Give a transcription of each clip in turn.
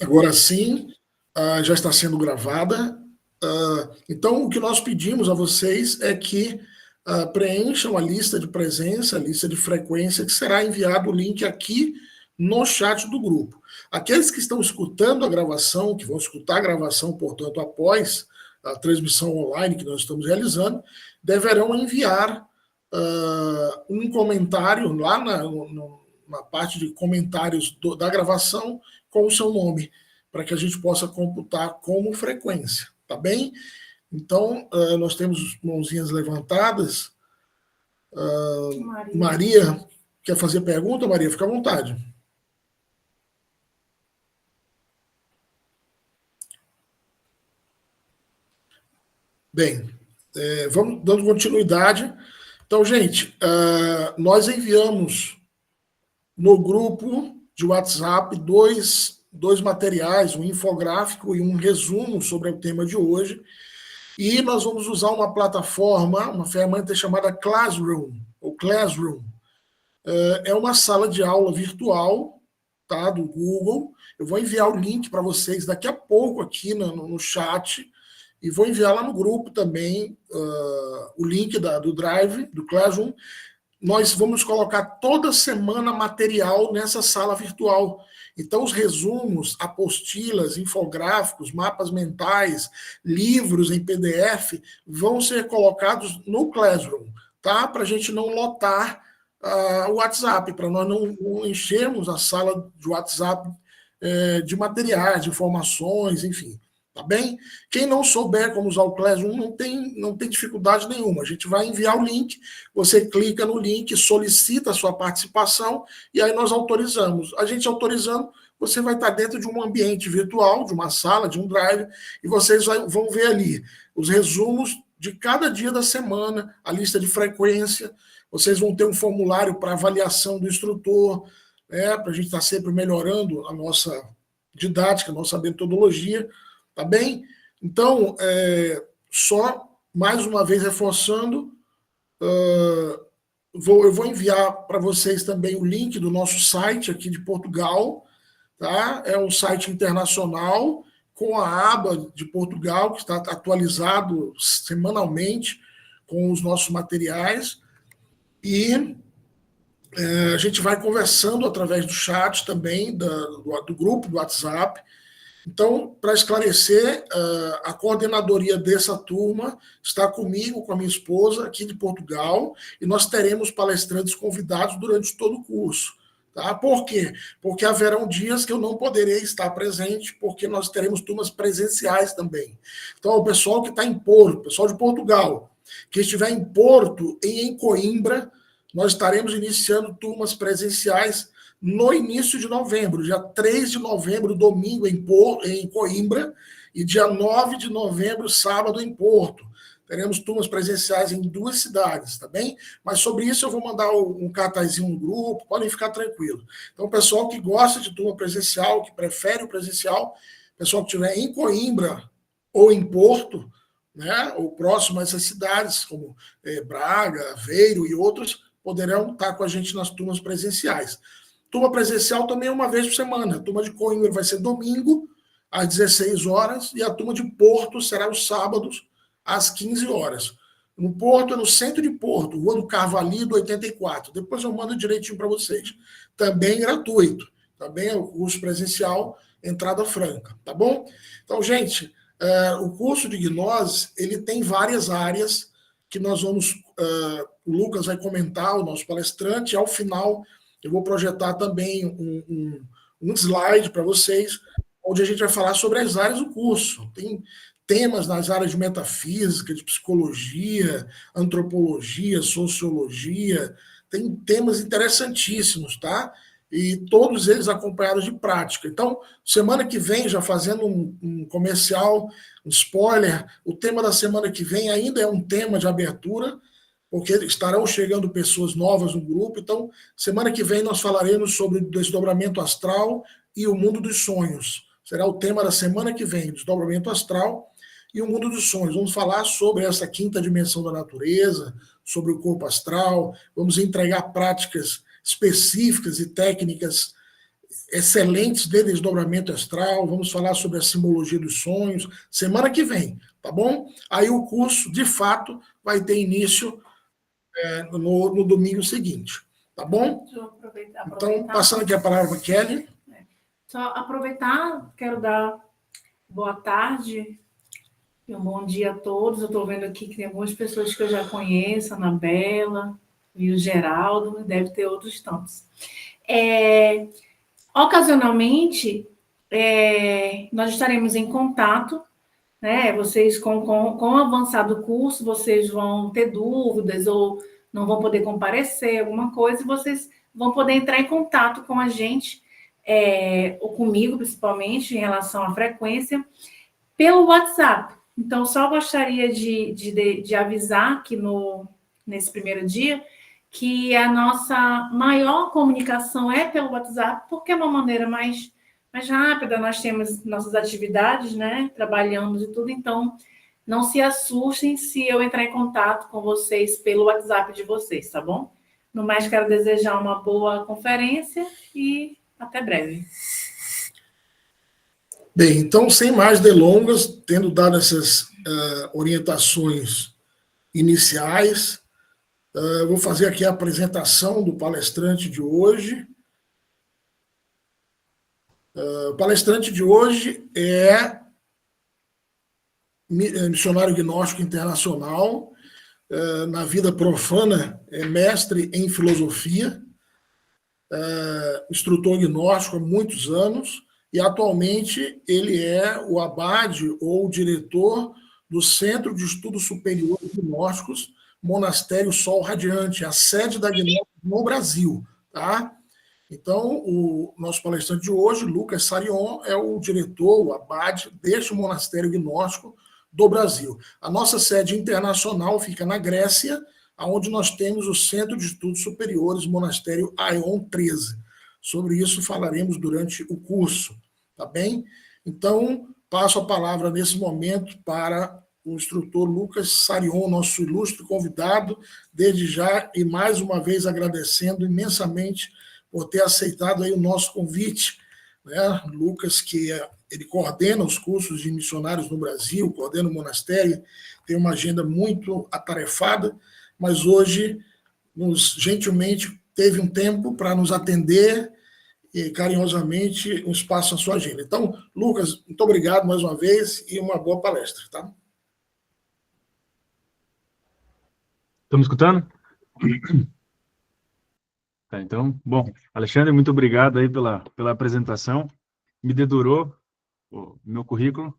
Agora sim, já está sendo gravada. Então, o que nós pedimos a vocês é que preencham a lista de presença, a lista de frequência, que será enviado o link aqui no chat do grupo. Aqueles que estão escutando a gravação, que vão escutar a gravação, portanto, após a transmissão online que nós estamos realizando, deverão enviar um comentário lá na parte de comentários da gravação com o seu nome, para que a gente possa computar como frequência, tá bem? Então, nós temos mãozinhas levantadas. Maria, quer fazer pergunta, Maria? Fica à vontade. Bem, vamos dando continuidade. Então, gente, nós enviamos no grupo de WhatsApp dois materiais, um infográfico e um resumo sobre o tema de hoje. E nós vamos usar uma plataforma, uma ferramenta chamada Classroom, ou Classroom. É uma sala de aula virtual, tá, do Google. Eu vou enviar o link para vocês daqui a pouco aqui no chat, e vou enviar lá no grupo também o link do Drive, do Classroom. Nós vamos colocar toda semana material nessa sala virtual. Então, os resumos, apostilas, infográficos, mapas mentais, livros em PDF vão ser colocados no Classroom, tá? Para a gente não lotar o WhatsApp, para nós não enchermos a sala de WhatsApp de materiais, de informações, enfim. Tá bem? Quem não souber como usar o Classroom não tem dificuldade nenhuma. A gente vai enviar o link, você clica no link, solicita a sua participação e aí nós autorizamos. A gente autorizando, você vai estar dentro de um ambiente virtual, de uma sala, de um drive, e vocês vão ver ali os resumos de cada dia da semana, a lista de frequência, vocês vão ter um formulário para avaliação do instrutor, para a gente estar sempre melhorando a nossa didática, a nossa metodologia. Tá bem? Então, só mais uma vez reforçando, eu vou enviar para vocês também o link do nosso site aqui de Portugal, tá? É um site internacional com a aba de Portugal, que está atualizado semanalmente com os nossos materiais, e a gente vai conversando através do chat também, do grupo do WhatsApp. Então, para esclarecer, a coordenadoria dessa turma está comigo, com a minha esposa, aqui de Portugal, e nós teremos palestrantes convidados durante todo o curso. Tá? Por quê? Porque haverão dias que eu não poderei estar presente, porque nós teremos turmas presenciais também. Então, o pessoal que está em Porto, o pessoal de Portugal, que estiver em Porto e em Coimbra, nós estaremos iniciando turmas presenciais no início de novembro, dia 3 de novembro, domingo, em Coimbra, e dia 9 de novembro, sábado, em Porto. Teremos turmas presenciais em 2 cidades, tá bem? Mas sobre isso eu vou mandar um cartazinho no grupo, podem ficar tranquilos. Então, o pessoal que gosta de turma presencial, que prefere o presencial, pessoal que estiver em Coimbra ou em Porto, né, ou próximo a essas cidades, como Braga, Aveiro e outras, poderão estar com a gente nas turmas presenciais. Turma presencial também é uma vez por semana. A turma de Coimbra vai ser domingo, às 16 horas, e a turma de Porto será os sábados, às 15 horas. No Porto, é no centro de Porto, Rua do Carvalho, 84. Depois eu mando direitinho para vocês. Também gratuito. Também é o curso presencial, entrada franca, tá bom? Então, gente, o curso de gnose, ele tem várias áreas que nós vamos... o Lucas vai comentar, o nosso palestrante, e ao final eu vou projetar também um slide para vocês, onde a gente vai falar sobre as áreas do curso. Tem temas nas áreas de metafísica, de psicologia, antropologia, sociologia, tem temas interessantíssimos, tá? E todos eles acompanhados de prática. Então, semana que vem, já fazendo um comercial, um spoiler, o tema da semana que vem ainda é um tema de abertura, porque estarão chegando pessoas novas no grupo. Então, semana que vem nós falaremos sobre o desdobramento astral e o mundo dos sonhos. Será o tema da semana que vem, desdobramento astral e o mundo dos sonhos. Vamos falar sobre essa quinta dimensão da natureza, sobre o corpo astral, vamos entregar práticas específicas e técnicas excelentes de desdobramento astral, vamos falar sobre a simbologia dos sonhos, semana que vem, tá bom? Aí o curso, de fato, vai ter início no domingo seguinte, tá bom? Aproveitar. Então, passando aqui a palavra para a Kelly. Só aproveitar, quero dar boa tarde e um bom dia a todos. Eu estou vendo aqui que tem algumas pessoas que eu já conheço, a Anabela e o Geraldo, deve ter outros tantos. Ocasionalmente, nós estaremos em contato, né? Vocês, com o avançar do curso, vocês vão ter dúvidas ou não vão poder comparecer, alguma coisa, e vocês vão poder entrar em contato com a gente, ou comigo, principalmente, em relação à frequência, pelo WhatsApp. Então, só gostaria de avisar que nesse primeiro dia que a nossa maior comunicação é pelo WhatsApp, porque é uma maneira mais rápida, nós temos nossas atividades, né? Trabalhamos e tudo, então não se assustem se eu entrar em contato com vocês pelo WhatsApp de vocês, tá bom? No mais, quero desejar uma boa conferência e até breve. Bem, então, sem mais delongas, tendo dado essas orientações iniciais, eu vou fazer aqui a apresentação do palestrante de hoje. O palestrante de hoje é missionário gnóstico internacional, na vida profana, é mestre em filosofia, instrutor gnóstico há muitos anos, e atualmente ele é o abade ou o diretor do Centro de Estudos Superiores Gnósticos, Monastério Sol Radiante, a sede da Gnóstica no Brasil, tá? Então, o nosso palestrante de hoje, Lucas Sarion, é o diretor, o abade deste monastério gnóstico do Brasil. A nossa sede internacional fica na Grécia, onde nós temos o Centro de Estudos Superiores, Monastério Aion 13. Sobre isso falaremos durante o curso, tá bem? Então, passo a palavra nesse momento para o instrutor Lucas Sarion, nosso ilustre convidado, desde já, e mais uma vez agradecendo imensamente por ter aceitado aí o nosso convite, né? Lucas, que ele coordena os cursos de missionários no Brasil, coordena o monastério, tem uma agenda muito atarefada, mas hoje, gentilmente, teve um tempo para nos atender e carinhosamente um espaço na sua agenda. Então, Lucas, muito obrigado mais uma vez e uma boa palestra, tá? Estamos escutando? Tá, então, bom, Alexandre, muito obrigado aí pela apresentação. Me dedurou o meu currículo.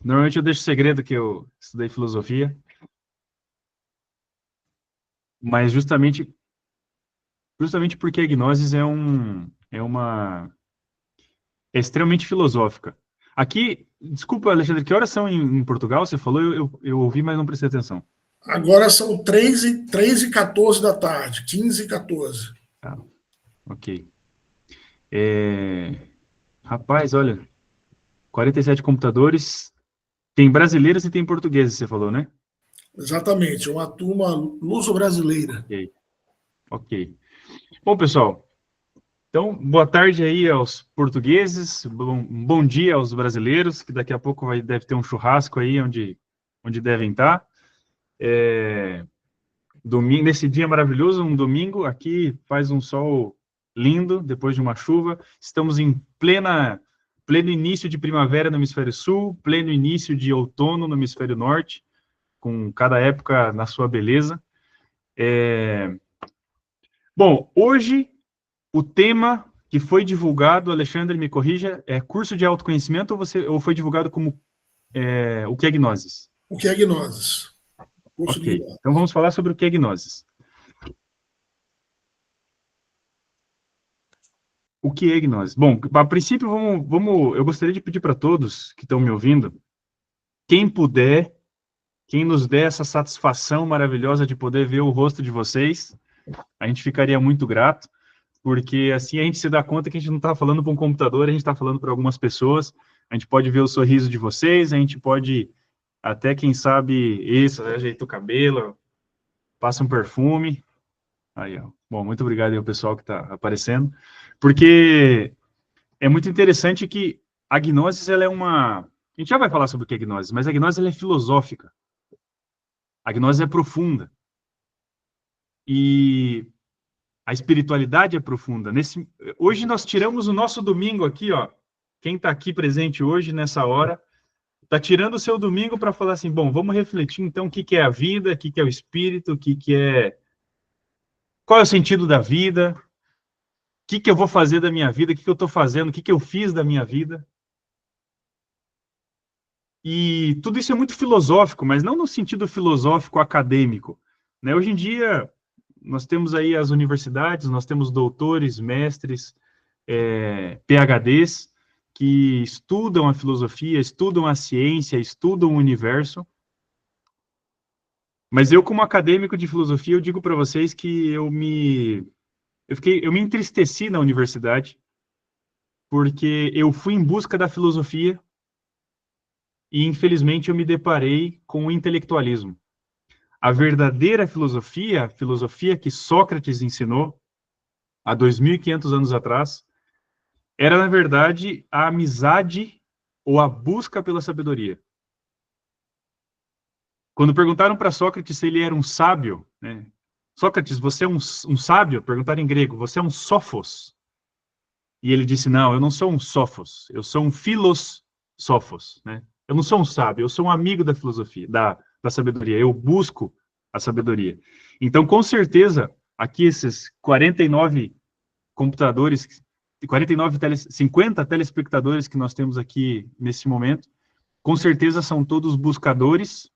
Normalmente eu deixo segredo que eu estudei filosofia, mas justamente porque a Gnosis é extremamente filosófica. Aqui, desculpa, Alexandre, que horas são em Portugal? Você falou, eu ouvi, mas não prestei atenção. Agora são 3h14 da tarde, 15h14. Ah, ok. Rapaz, olha, 47 computadores, tem brasileiros e tem portugueses, você falou, né? Exatamente, uma turma luso-brasileira. Ok. Bom, pessoal, então, boa tarde aí aos portugueses, bom dia aos brasileiros, que daqui a pouco deve ter um churrasco aí onde devem estar. Domingo, nesse dia maravilhoso, um domingo, aqui faz um sol lindo, depois de uma chuva. Estamos em pleno início de primavera no hemisfério sul, pleno início de outono no hemisfério norte, com cada época na sua beleza. Bom, hoje o tema que foi divulgado, Alexandre, me corrija, é curso de autoconhecimento ou foi divulgado como o que é Gnosis? O que é Gnosis? Ok, então vamos falar sobre o que é Gnosis. O que é Gnosis? Bom, a princípio, eu gostaria de pedir para todos que estão me ouvindo, quem puder, quem nos der essa satisfação maravilhosa de poder ver o rosto de vocês, a gente ficaria muito grato, porque assim a gente se dá conta que a gente não está falando para um computador, a gente está falando para algumas pessoas, a gente pode ver o sorriso de vocês, a gente pode até, quem sabe, ajeita o cabelo, passa um perfume, aí, ó, Bom, muito obrigado aí ao pessoal que está aparecendo, porque é muito interessante que a gnose, ela é uma... A gente já vai falar sobre o que é gnose, mas a gnose, ela é filosófica. A gnose é profunda. E a espiritualidade é profunda. Hoje nós tiramos o nosso domingo aqui, ó. Quem está aqui presente hoje, nessa hora, está tirando o seu domingo para falar assim, bom, vamos refletir então o que que é a vida, o que que é o espírito, o que que é... Qual é o sentido da vida, o que que eu vou fazer da minha vida, o que que eu estou fazendo, o que que eu fiz da minha vida. E tudo isso é muito filosófico, mas não no sentido filosófico acadêmico, né? Hoje em dia, nós temos aí as universidades, nós temos doutores, mestres, PhDs, que estudam a filosofia, estudam a ciência, estudam o universo. Mas eu, como acadêmico de filosofia, eu digo para vocês que eu me entristeci na universidade, porque eu fui em busca da filosofia e, infelizmente, eu me deparei com o intelectualismo. A verdadeira filosofia, a filosofia que Sócrates ensinou há 2.500 anos atrás, era, na verdade, a amizade ou a busca pela sabedoria. Quando perguntaram para Sócrates se ele era um sábio, né? Sócrates, você é um sábio? Perguntaram em grego, você é um sófos? E ele disse, não, eu não sou um sófos, eu sou um filossófos, né? Eu não sou um sábio, eu sou um amigo da filosofia, da sabedoria, eu busco a sabedoria. Então, com certeza, aqui esses 49 computadores, 50 telespectadores que nós temos aqui nesse momento, com certeza são todos buscadores,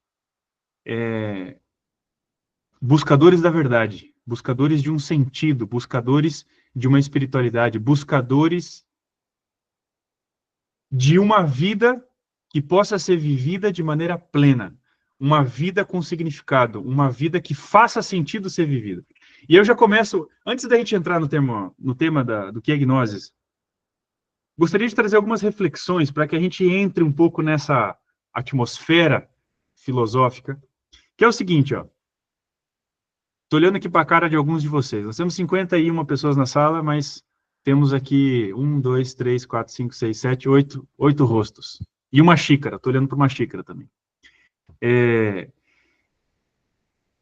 buscadores da verdade, buscadores de um sentido, buscadores de uma espiritualidade, buscadores de uma vida que possa ser vivida de maneira plena, uma vida com significado, uma vida que faça sentido ser vivida. E eu já começo, antes da gente entrar no tema do que é gnoses, gostaria de trazer algumas reflexões para que a gente entre um pouco nessa atmosfera filosófica, que é o seguinte, ó. Estou olhando aqui para a cara de alguns de vocês. Nós temos 51 pessoas na sala, mas temos aqui 1, 2, 3, 4, 5, 6, 7, 8 rostos. E uma xícara. Estou olhando para uma xícara também.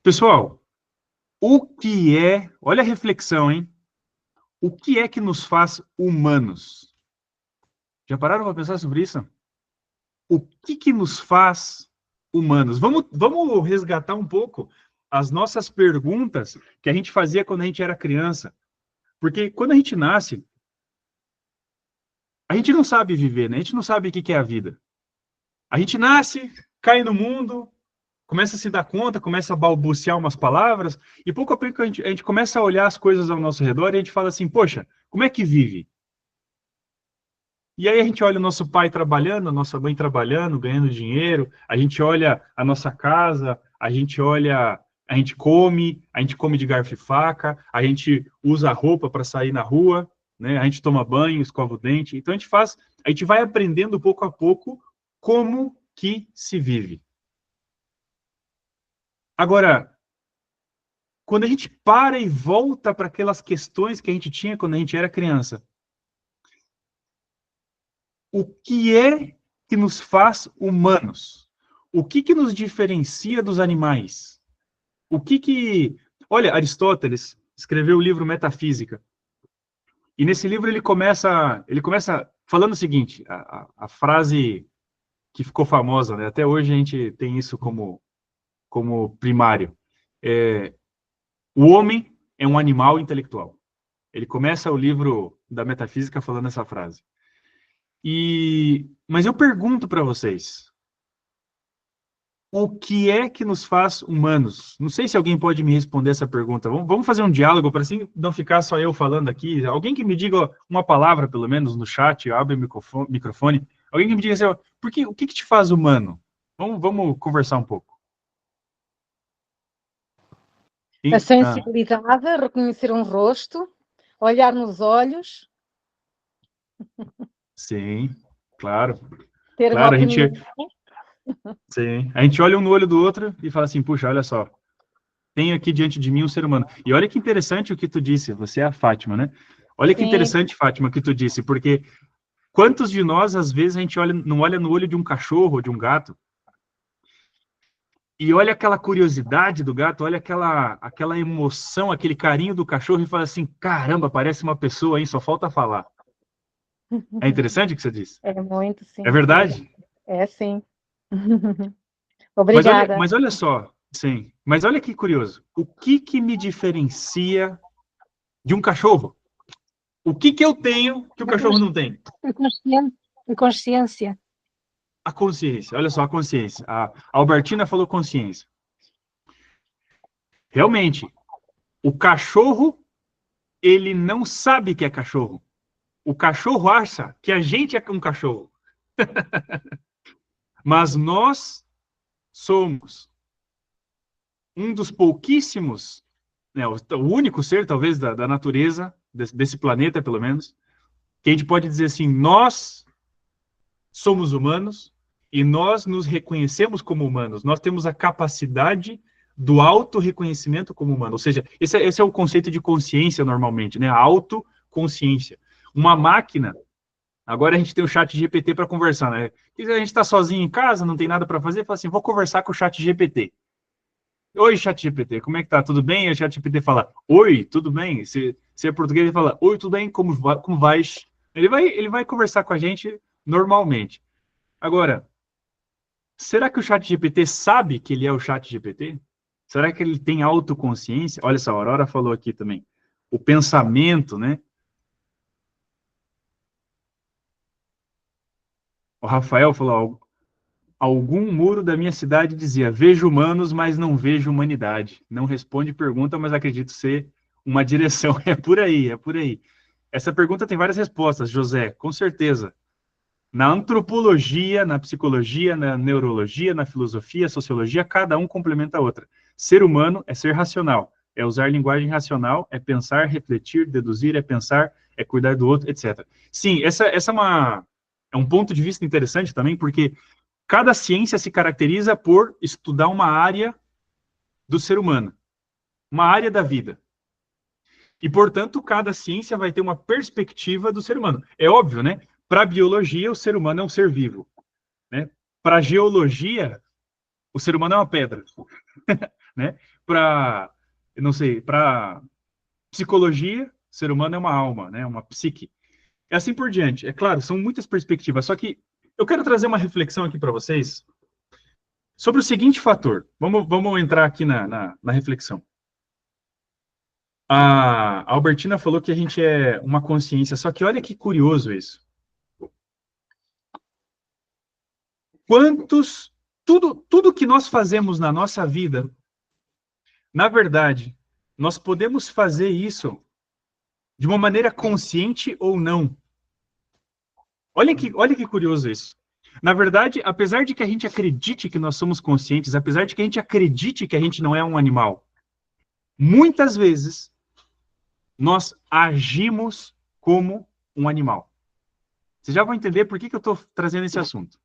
Pessoal, o que é... Olha a reflexão, hein? O que é que nos faz humanos? Já pararam para pensar sobre isso? O que nos faz humanos? Vamos resgatar um pouco as nossas perguntas que a gente fazia quando a gente era criança. Porque quando a gente nasce, a gente não sabe viver, né? A gente não sabe o que é a vida. A gente nasce, cai no mundo, começa a se dar conta, começa a balbuciar umas palavras, e pouco a pouco a gente começa a olhar as coisas ao nosso redor e a gente fala assim, poxa, como é que vive? E aí a gente olha o nosso pai trabalhando, a nossa mãe trabalhando, ganhando dinheiro, a gente olha a nossa casa, a gente come de garfo e faca, a gente usa a roupa para sair na rua, né? A gente toma banho, escova o dente. Então a gente vai aprendendo pouco a pouco como que se vive. Agora, quando a gente para e volta para aquelas questões que a gente tinha quando a gente era criança, o que é que nos faz humanos? O que nos diferencia dos animais? Olha, Aristóteles escreveu o livro Metafísica. E nesse livro ele começa falando o seguinte, a frase que ficou famosa, né? Até hoje a gente tem isso como primário. O homem é um animal intelectual. Ele começa o livro da Metafísica falando essa frase. Mas eu pergunto para vocês, o que é que nos faz humanos? Não sei se alguém pode me responder essa pergunta. Vamos fazer um diálogo para assim não ficar só eu falando aqui. Alguém que me diga uma palavra, pelo menos, no chat, abre o microfone. Alguém que me diga assim, o que te faz humano? Vamos conversar um pouco. A sensibilidade, reconhecer um rosto, olhar nos olhos. Sim, claro. Ter claro, uma opinião. Sim, a gente olha um no olho do outro e fala assim, puxa, olha só, tenho aqui diante de mim um ser humano. E olha que interessante o que tu disse, você é a Fátima, né? Olha que Sim. interessante, Fátima, o que tu disse, porque quantos de nós, às vezes, a gente não olha no olho de um cachorro ou de um gato, e olha aquela curiosidade do gato, olha aquela emoção, aquele carinho do cachorro e fala assim, caramba, parece uma pessoa, hein? Só falta falar. É interessante o que você disse? É muito, sim. É verdade? É sim. Obrigada. Mas olha só, sim. Mas olha que curioso. O que me diferencia de um cachorro? O que eu tenho que o cachorro não tem? Consciência. A consciência. Olha só, a consciência. A Albertina falou consciência. Realmente, o cachorro, ele não sabe que é cachorro. O cachorro acha que a gente é um cachorro. Mas nós somos um dos pouquíssimos, né, o único ser, talvez, da natureza, desse planeta, pelo menos, que a gente pode dizer assim, nós somos humanos e nós nos reconhecemos como humanos. Nós temos a capacidade do auto-reconhecimento como humano. Ou seja, esse é o conceito de consciência, normalmente, né? A autoconsciência. Uma máquina... Agora a gente tem o chat GPT para conversar, né? E a gente está sozinho em casa, não tem nada para fazer, fala assim, vou conversar com o chat GPT. Oi, chat GPT, como é que tá? Tudo bem? E o chat GPT fala, oi, tudo bem? Se é português, ele fala, oi, tudo bem? Como vais? Ele vai conversar com a gente normalmente. Agora, será que o chat GPT sabe que ele é o chat GPT? Será que ele tem autoconsciência? Olha só, a Aurora falou aqui também. O pensamento, né? O Rafael falou, algum muro da minha cidade dizia, vejo humanos, mas não vejo humanidade. Não responde pergunta, mas acredito ser uma direção. É por aí, é por aí. Essa pergunta tem várias respostas, José, com certeza. Na antropologia, na psicologia, na neurologia, na filosofia, sociologia, cada um complementa a outra. Ser humano é ser racional, é usar linguagem racional, é pensar, refletir, deduzir, é pensar, é cuidar do outro, etc. Sim, essa é um ponto de vista interessante também, porque cada ciência se caracteriza por estudar uma área do ser humano, uma área da vida. E, portanto, cada ciência vai ter uma perspectiva do ser humano. É óbvio, né? Para a biologia, o ser humano é um ser vivo. Né? Para a geologia, o ser humano é uma pedra. Né? Para, não sei, para psicologia, o ser humano é uma alma, né? Uma psique. E assim por diante. É claro, são muitas perspectivas. Só que eu quero trazer uma reflexão aqui para vocês sobre o seguinte fator. Vamos entrar aqui na reflexão. A Albertina falou que a gente é uma consciência, só que olha que curioso isso. Tudo que nós fazemos na nossa vida, na verdade, nós podemos fazer isso de uma maneira consciente ou não. Olha que curioso isso. Na verdade, apesar de que a gente acredite que nós somos conscientes, apesar de que a gente acredite que a gente não é um animal, muitas vezes nós agimos como um animal. Vocês já vão entender por que eu estou trazendo esse assunto.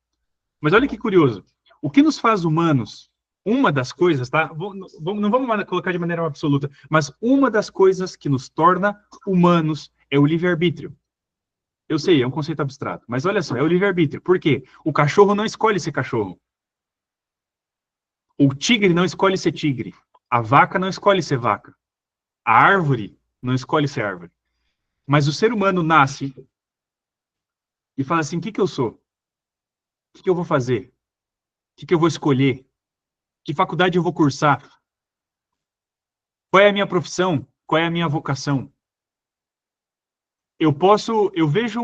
Mas olha que curioso. O que nos faz humanos, uma das coisas, tá? Não vamos colocar de maneira absoluta, mas uma das coisas que nos torna humanos é o livre-arbítrio. Eu sei, é um conceito abstrato, mas olha só, é o livre-arbítrio. Por quê? O cachorro não escolhe ser cachorro. O tigre não escolhe ser tigre. A vaca não escolhe ser vaca. A árvore não escolhe ser árvore. Mas o ser humano nasce e fala assim, o que eu sou? O que eu vou fazer? O que eu vou escolher? Que faculdade eu vou cursar? Qual é a minha profissão? Qual é a minha vocação? Eu vejo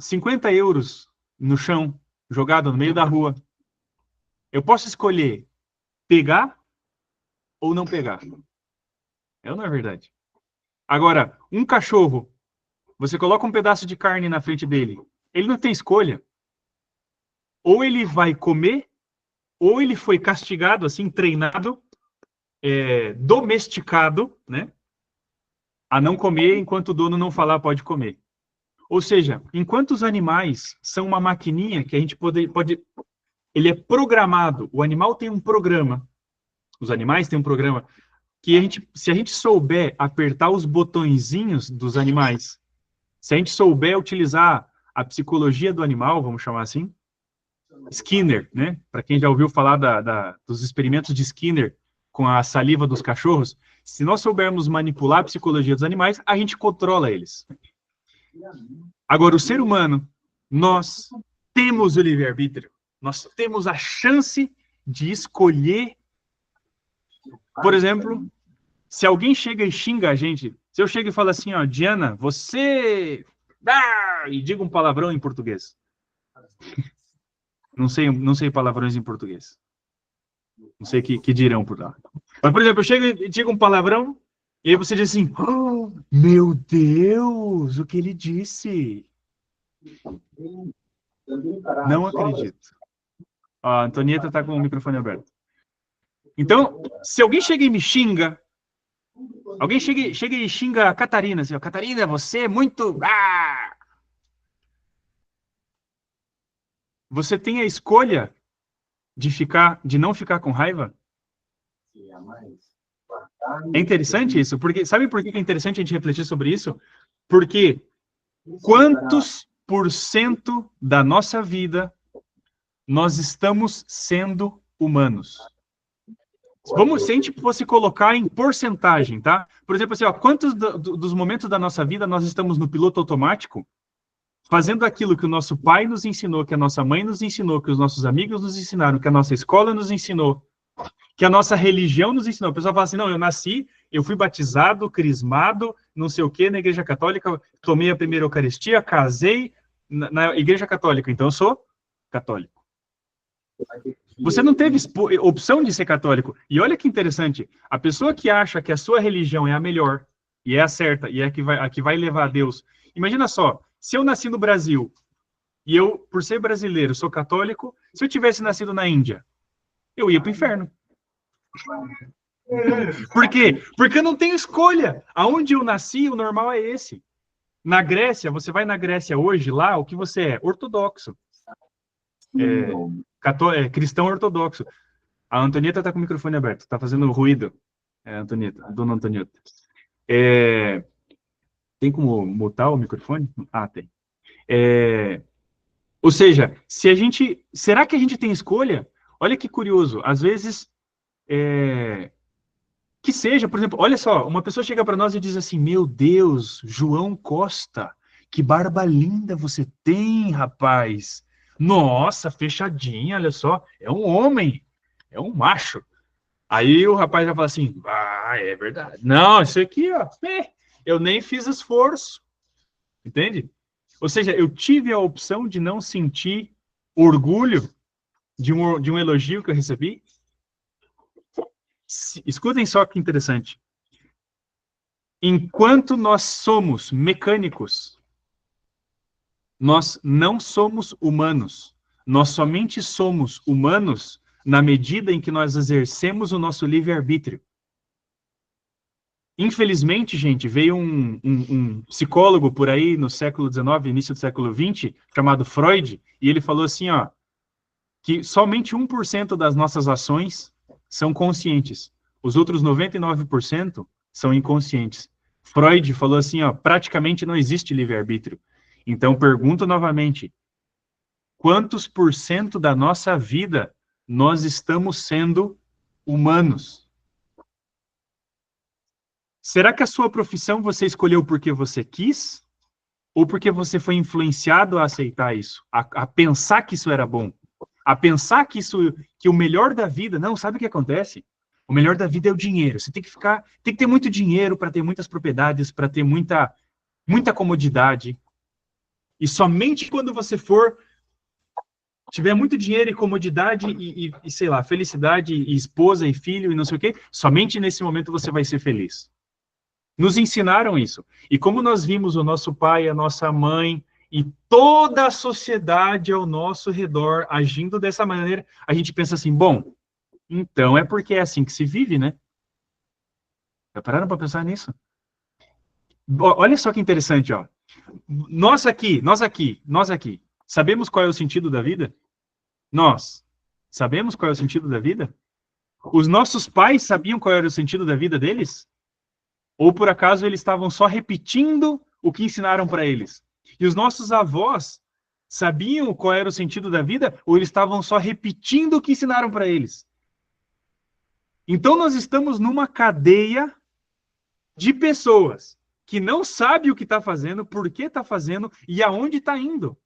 50 euros no chão, jogado no meio da rua. Eu posso escolher pegar ou não pegar. É ou não é verdade? Agora, um cachorro, você coloca um pedaço de carne na frente dele, ele não tem escolha. Ou ele vai comer, ou ele foi castigado, assim, treinado, domesticado, né? A não comer enquanto o dono não falar pode comer. Ou seja, enquanto os animais são uma maquininha que a gente pode... Ele é programado. O animal tem um programa. Os animais têm um programa. que se a gente souber apertar os botõezinhos dos animais, se a gente souber utilizar a psicologia do animal, vamos chamar assim, Skinner, né? Para quem já ouviu falar dos experimentos de Skinner com a saliva dos cachorros, se nós soubermos manipular a psicologia dos animais, a gente controla eles. Agora, o ser humano, nós temos o livre-arbítrio, nós temos a chance de escolher. Por exemplo, se alguém chega e xinga a gente, se eu chego e falo assim, ó, Diana, você... e diga um palavrão em português. Não sei palavrões em português. Não sei que dirão por lá. Mas, por exemplo, eu chego e digo um palavrão, e aí você diz assim, oh, meu Deus, o que ele disse? Não acredito. Ó, a Antonieta está com o microfone aberto. Então, se alguém chega e me xinga, alguém chega e xinga a Catarina, assim, ó, Catarina, você é muito... Você tem a escolha de não ficar com raiva? É interessante isso, porque sabe por que é interessante a gente refletir sobre isso? Porque quantos % da nossa vida nós estamos sendo humanos? Se a gente fosse colocar em porcentagem, tá? Por exemplo, assim, ó, quantos dos momentos da nossa vida nós estamos no piloto automático, fazendo aquilo que o nosso pai nos ensinou, que a nossa mãe nos ensinou, que os nossos amigos nos ensinaram, que a nossa escola nos ensinou, que a nossa religião nos ensinou. O pessoal fala assim, não, eu nasci, eu fui batizado, crismado, não sei o quê, na Igreja Católica, tomei a primeira Eucaristia, casei na Igreja Católica, então eu sou católico. Você não teve opção de ser católico. E olha que interessante, a pessoa que acha que a sua religião é a melhor, e é a certa, e é a que vai levar a Deus. Imagina só, se eu nasci no Brasil, e eu, por ser brasileiro, sou católico, se eu tivesse nascido na Índia, eu ia para o inferno. Por quê? Porque eu não tenho escolha. Aonde eu nasci, o normal é esse. Na Grécia, você vai na Grécia hoje, lá, o que você é? Ortodoxo. Cristão ortodoxo. A Antonieta está com o microfone aberto, está fazendo ruído. Antonieta, dona Antonieta. Tem como mutar o microfone? Ah, tem. Ou seja, será que a gente tem escolha? Olha que curioso, às vezes, que seja, por exemplo, olha só, uma pessoa chega para nós e diz assim, meu Deus, João Costa, que barba linda você tem, rapaz. Nossa, fechadinha, olha só, é um homem, é um macho. Aí o rapaz vai falar assim, é verdade. Não, isso aqui, ó, eu nem fiz esforço, entende? Ou seja, eu tive a opção de não sentir orgulho de um elogio que eu recebi. Escutem só que interessante. Enquanto nós somos mecânicos, nós não somos humanos. Nós somente somos humanos na medida em que nós exercemos o nosso livre-arbítrio. Infelizmente, gente, veio um psicólogo por aí no século XIX, início do século XX, chamado Freud, e ele falou assim, ó, que somente 1% das nossas ações são conscientes. Os outros 99% são inconscientes. Freud falou assim, ó, praticamente não existe livre-arbítrio. Então, pergunto novamente, quantos % da nossa vida nós estamos sendo humanos? Será que a sua profissão você escolheu porque você quis? Ou porque você foi influenciado a aceitar isso? A pensar que isso era bom? A pensar que o melhor da vida... Não, sabe o que acontece? O melhor da vida é o dinheiro. Você tem que ter muito dinheiro para ter muitas propriedades, para ter muita comodidade. E somente quando você tiver muito dinheiro e comodidade e sei lá, felicidade e esposa e filho e não sei o quê, somente nesse momento você vai ser feliz. Nos ensinaram isso. E como nós vimos o nosso pai, a nossa mãe e toda a sociedade ao nosso redor agindo dessa maneira, a gente pensa assim, bom, então é porque é assim que se vive, né? Já pararam para pensar nisso? Olha só que interessante, ó. Nós aqui, sabemos qual é o sentido da vida? Nós sabemos qual é o sentido da vida? Os nossos pais sabiam qual era o sentido da vida deles? Ou por acaso eles estavam só repetindo o que ensinaram para eles? E os nossos avós sabiam qual era o sentido da vida? Ou eles estavam só repetindo o que ensinaram para eles? Então nós estamos numa cadeia de pessoas que não sabem o que está fazendo, por que está fazendo e aonde está indo.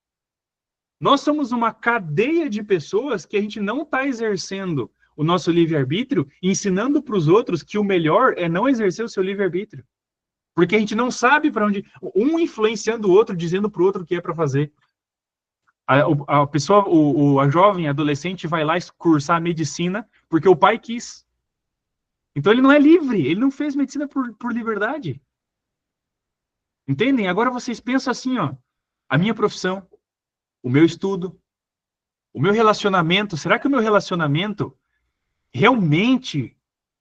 Nós somos uma cadeia de pessoas que a gente não está exercendo o nosso livre-arbítrio, ensinando para os outros que o melhor é não exercer o seu livre-arbítrio. Porque a gente não sabe para onde... Um influenciando o outro, dizendo para o outro o que é para fazer. A pessoa, a jovem, adolescente, vai lá cursar medicina porque o pai quis. Então ele não é livre, ele não fez medicina por liberdade. Entendem? Agora vocês pensam assim, ó, a minha profissão, o meu estudo, o meu relacionamento, será que o meu relacionamento realmente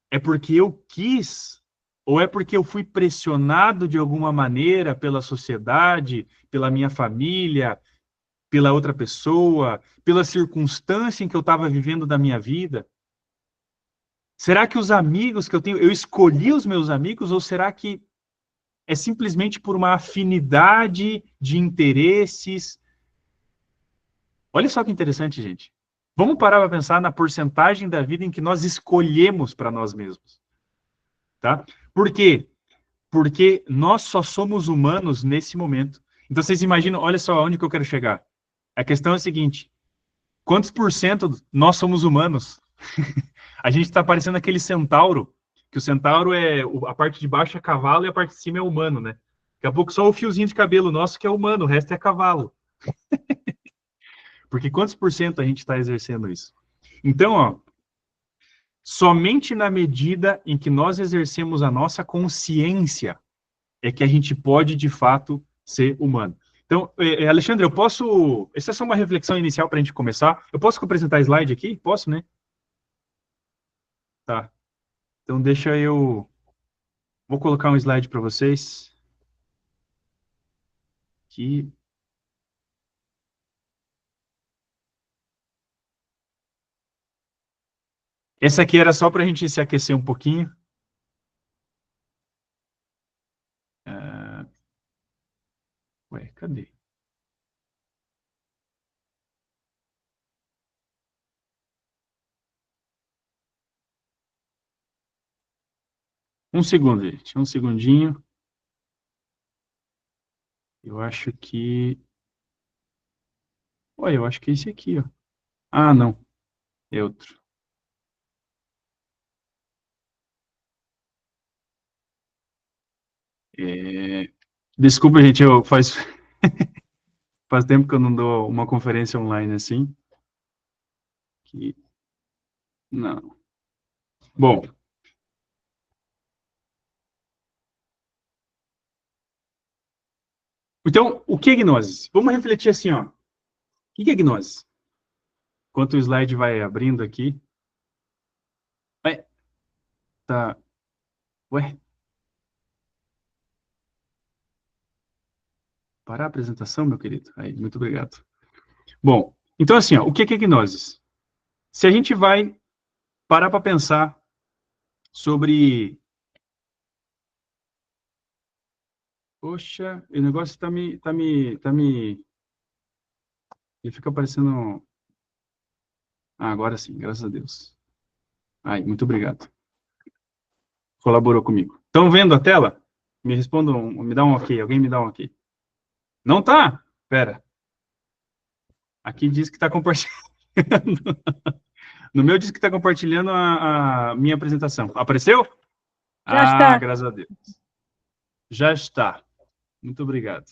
é porque eu quis? Ou é porque eu fui pressionado de alguma maneira pela sociedade, pela minha família, pela outra pessoa, pela circunstância em que eu estava vivendo da minha vida? Será que os amigos que eu tenho, eu escolhi os meus amigos, ou será que é simplesmente por uma afinidade de interesses? Olha só que interessante, gente. Vamos parar para pensar na porcentagem da vida em que nós escolhemos para nós mesmos. Tá? Por quê? Porque nós só somos humanos nesse momento. Então, vocês imaginam, olha só onde que eu quero chegar. A questão é a seguinte: quantos por cento nós somos humanos? A gente está parecendo aquele centauro, que o centauro é a parte de baixo é cavalo e a parte de cima é humano, né? Daqui a pouco só o fiozinho de cabelo nosso que é humano, o resto é cavalo. Porque quantos por cento a gente está exercendo isso? Então, ó, somente na medida em que nós exercemos a nossa consciência é que a gente pode, de fato, ser humano. Então, Alexandre, eu posso... Essa é só uma reflexão inicial para a gente começar. Eu posso apresentar slide aqui? Posso, né? Tá. Então, deixa eu... Vou colocar um slide para vocês. Aqui. Essa aqui era só para a gente se aquecer um pouquinho. Ué, cadê? Um segundo, gente. Um segundinho. Eu acho que... Ué, eu acho que é esse aqui, ó. Ah, não. É outro. Desculpa, gente, faz tempo que eu não dou uma conferência online assim. Não. Bom. Então, o que é gnose? Vamos refletir assim, ó. O que é gnose? Enquanto o slide vai abrindo aqui. Ué, tá. Ué. Parar a apresentação, meu querido? Aí, muito obrigado. Bom, então assim, ó, o que é gnose? Se a gente vai parar para pensar sobre... Poxa, o negócio Ele fica aparecendo... Ah, agora sim, graças a Deus. Ai, muito obrigado. Colaborou comigo. Estão vendo a tela? Me respondam, me dá um ok. Alguém me dá um ok. Não tá? Pera. Aqui diz que está compartilhando. No meu diz que está compartilhando a minha apresentação. Apareceu? Já está. Graças a Deus. Já está. Muito obrigado.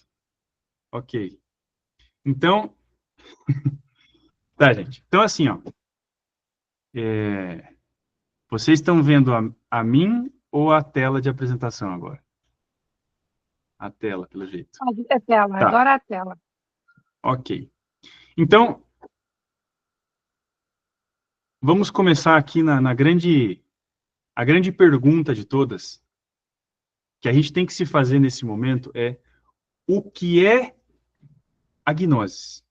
Ok. Então, tá, gente. Então, assim, ó. Vocês estão vendo a mim ou a tela de apresentação agora? A tela, pelo jeito. A tela, Tá. agora a tela. Ok. Então, vamos começar aqui a grande pergunta de todas, que a gente tem que se fazer nesse momento é: o que é a gnose?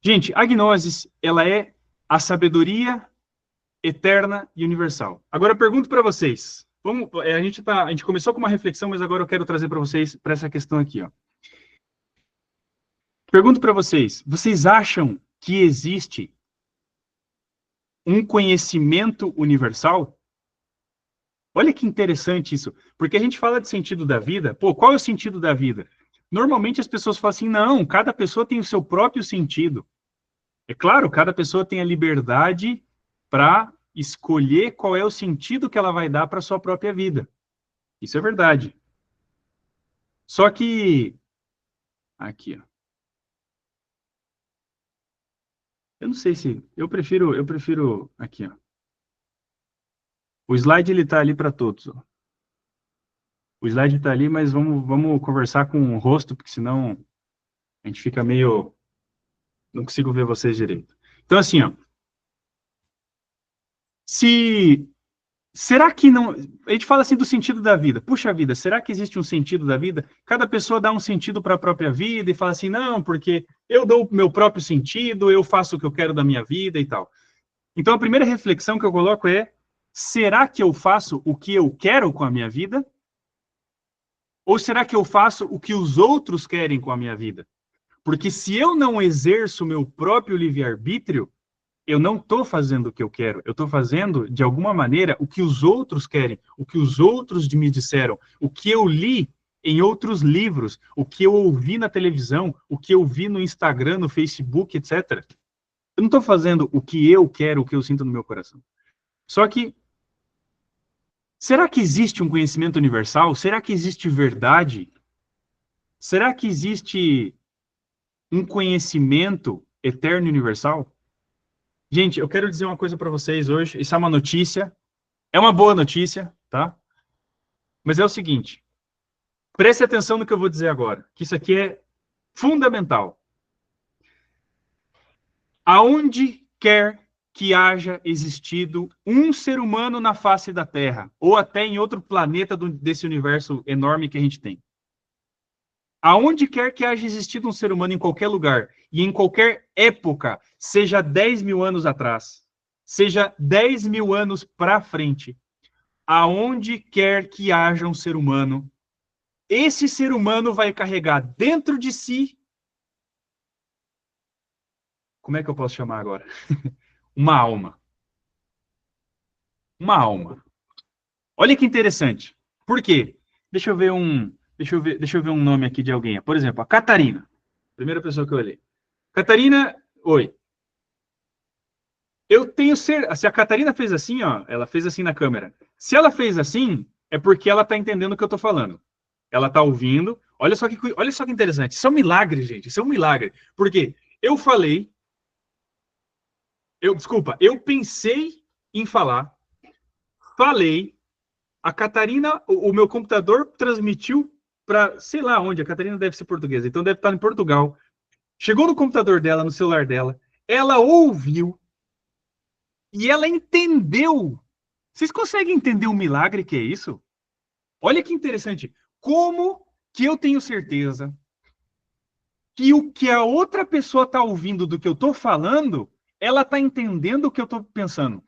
Gente, a gnose, ela é a sabedoria eterna e universal. Agora eu pergunto para vocês. A gente começou com uma reflexão, mas agora eu quero trazer para vocês para essa questão aqui, ó. Pergunto para vocês, vocês acham que existe um conhecimento universal? Olha que interessante isso, porque a gente fala de sentido da vida. Pô, qual é o sentido da vida? Normalmente as pessoas falam assim, não, cada pessoa tem o seu próprio sentido. É claro, cada pessoa tem a liberdade para escolher qual é o sentido que ela vai dar para a sua própria vida. Isso é verdade. Só que... Aqui, ó. Eu não sei se... Eu prefiro... Aqui, ó. O slide, ele tá ali para todos, ó. O slide tá ali, mas vamos conversar com o rosto, porque senão a gente fica meio... Não consigo ver vocês direito. Então, assim, ó. Será que não... A gente fala assim do sentido da vida. Puxa vida, será que existe um sentido da vida? Cada pessoa dá um sentido para a própria vida e fala assim, não, porque eu dou o meu próprio sentido, eu faço o que eu quero da minha vida e tal. Então, a primeira reflexão que eu coloco é, será que eu faço o que eu quero com a minha vida? Ou será que eu faço o que os outros querem com a minha vida? Porque se eu não exerço o meu próprio livre-arbítrio, eu não estou fazendo o que eu quero, eu estou fazendo, de alguma maneira, o que os outros querem, o que os outros me disseram, o que eu li em outros livros, o que eu ouvi na televisão, o que eu vi no Instagram, no Facebook, etc. Eu não estou fazendo o que eu quero, o que eu sinto no meu coração. Só que, será que existe um conhecimento universal? Será que existe verdade? Será que existe um conhecimento eterno e universal? Gente, eu quero dizer uma coisa para vocês hoje. Isso é uma notícia. É uma boa notícia, tá? Mas é o seguinte. Preste atenção no que eu vou dizer agora. Que isso aqui é fundamental. Aonde quer que haja existido um ser humano na face da Terra, ou até em outro planeta desse universo enorme que a gente tem. Aonde quer que haja existido um ser humano em qualquer lugar, e em qualquer época, seja 10 mil anos atrás, seja 10 mil anos para frente, aonde quer que haja um ser humano, esse ser humano vai carregar dentro de si, como é que eu posso chamar agora? Uma alma. Uma alma. Olha que interessante. Por quê? Deixa eu ver um nome aqui de alguém. Por exemplo, a Catarina. Primeira pessoa que eu olhei. Catarina, oi. Eu tenho certeza. Se a Catarina fez assim, ó, ela fez assim na câmera. Se ela fez assim, é porque ela está entendendo o que eu estou falando. Ela está ouvindo. Olha só que interessante. Isso é um milagre, gente. Isso é um milagre. Porque eu falei. Eu pensei em falar. Falei. A Catarina, o meu computador transmitiu para, sei lá onde, a Catarina deve ser portuguesa, então deve estar em Portugal. Chegou no computador dela, no celular dela, ela ouviu e ela entendeu. Vocês conseguem entender o milagre que é isso? Olha que interessante. Como que eu tenho certeza que o que a outra pessoa está ouvindo do que eu estou falando, ela está entendendo o que eu estou pensando?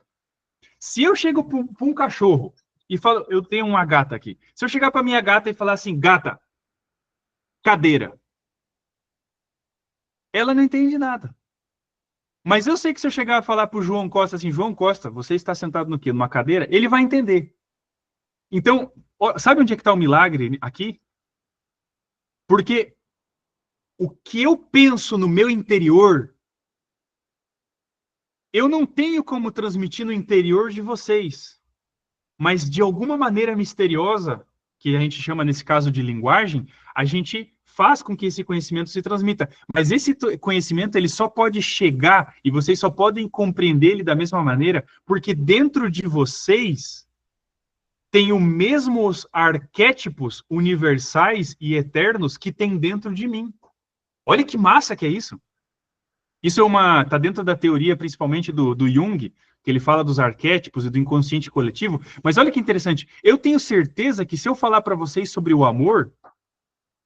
Se eu chego para um cachorro e falo, eu tenho uma gata aqui. Se eu chegar para minha gata e falar assim, gata, cadeira, ela não entende nada. Mas eu sei que se eu chegar a falar para o João Costa assim, João Costa, você está sentado no quê? Numa cadeira? Ele vai entender. Então, sabe onde é que está o milagre aqui? Porque o que eu penso no meu interior, eu não tenho como transmitir no interior de vocês. Mas de alguma maneira misteriosa, que a gente chama nesse caso de linguagem, a gente faz com que esse conhecimento se transmita. Mas esse conhecimento ele só pode chegar e vocês só podem compreender ele da mesma maneira porque dentro de vocês tem os mesmos arquétipos universais e eternos que tem dentro de mim. Olha que massa que é isso. Isso tá dentro da teoria principalmente do Jung, que ele fala dos arquétipos e do inconsciente coletivo, mas olha que interessante, eu tenho certeza que se eu falar para vocês sobre o amor,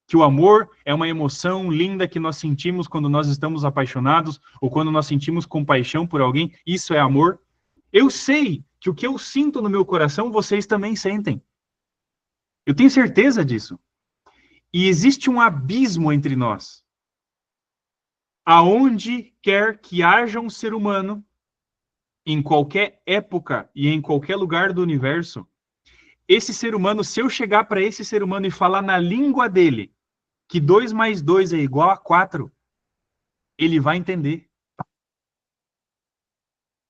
que o amor é uma emoção linda que nós sentimos quando nós estamos apaixonados, ou quando nós sentimos compaixão por alguém, isso é amor, Eu sei que o que eu sinto no meu coração, vocês também sentem. Eu tenho certeza disso. E existe um abismo entre nós. Aonde quer que haja um ser humano, em qualquer época e em qualquer lugar do universo, esse ser humano, se eu chegar para esse ser humano e falar na língua dele que 2 mais 2 é igual a 4, ele vai entender.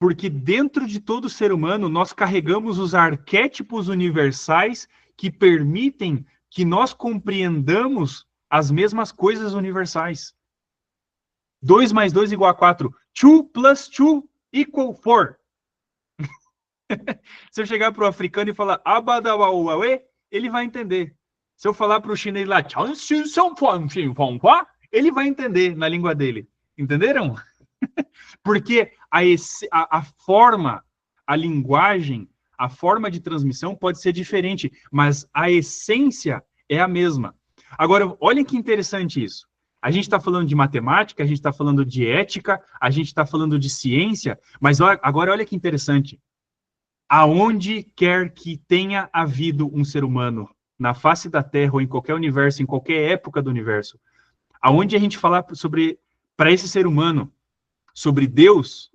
Porque dentro de todo ser humano, nós carregamos os arquétipos universais que permitem que nós compreendamos as mesmas coisas universais. 2 mais 2 igual a 4. 2 plus 2 equal 4. Se eu chegar para o africano e falar abadawauawe, ele vai entender. Se eu falar para o chinês lá, ele vai entender na língua dele. Entenderam? Porque a forma, a linguagem, a forma de transmissão pode ser diferente, mas a essência é a mesma. Agora, olhem que interessante isso. A gente está falando de matemática, a gente está falando de ética, a gente está falando de ciência, mas agora olha que interessante. Aonde quer que tenha havido um ser humano, na face da Terra ou em qualquer universo, em qualquer época do universo, aonde a gente falar para esse ser humano, sobre Deus,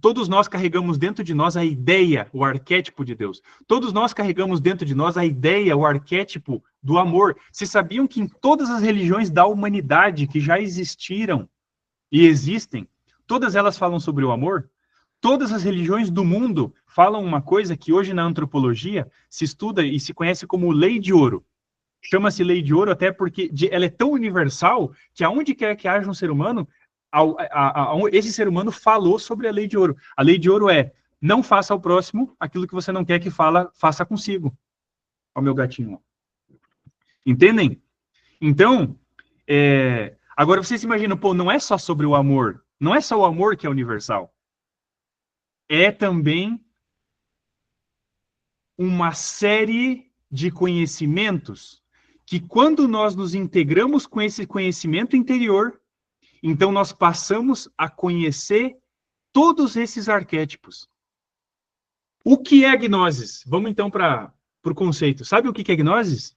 todos nós carregamos dentro de nós a ideia, o arquétipo de Deus. Todos nós carregamos dentro de nós a ideia, o arquétipo do amor. Vocês sabiam que em todas as religiões da humanidade que já existiram e existem, todas elas falam sobre o amor? Todas as religiões do mundo falam uma coisa que hoje na antropologia se estuda e se conhece como lei de ouro. Chama-se lei de ouro até porque ela é tão universal que aonde quer que haja um ser humano, esse ser humano falou sobre a lei de ouro. A lei de ouro é: não faça ao próximo aquilo que você não quer que faça consigo. Olha o meu gatinho. Entendem? Então, agora vocês se imaginam, pô, não é só sobre o amor. Não é só o amor que é universal. É também uma série de conhecimentos que quando nós nos integramos com esse conhecimento interior, então nós passamos a conhecer todos esses arquétipos. O que é gnosis? Vamos então para o conceito. Sabe o que é gnosis?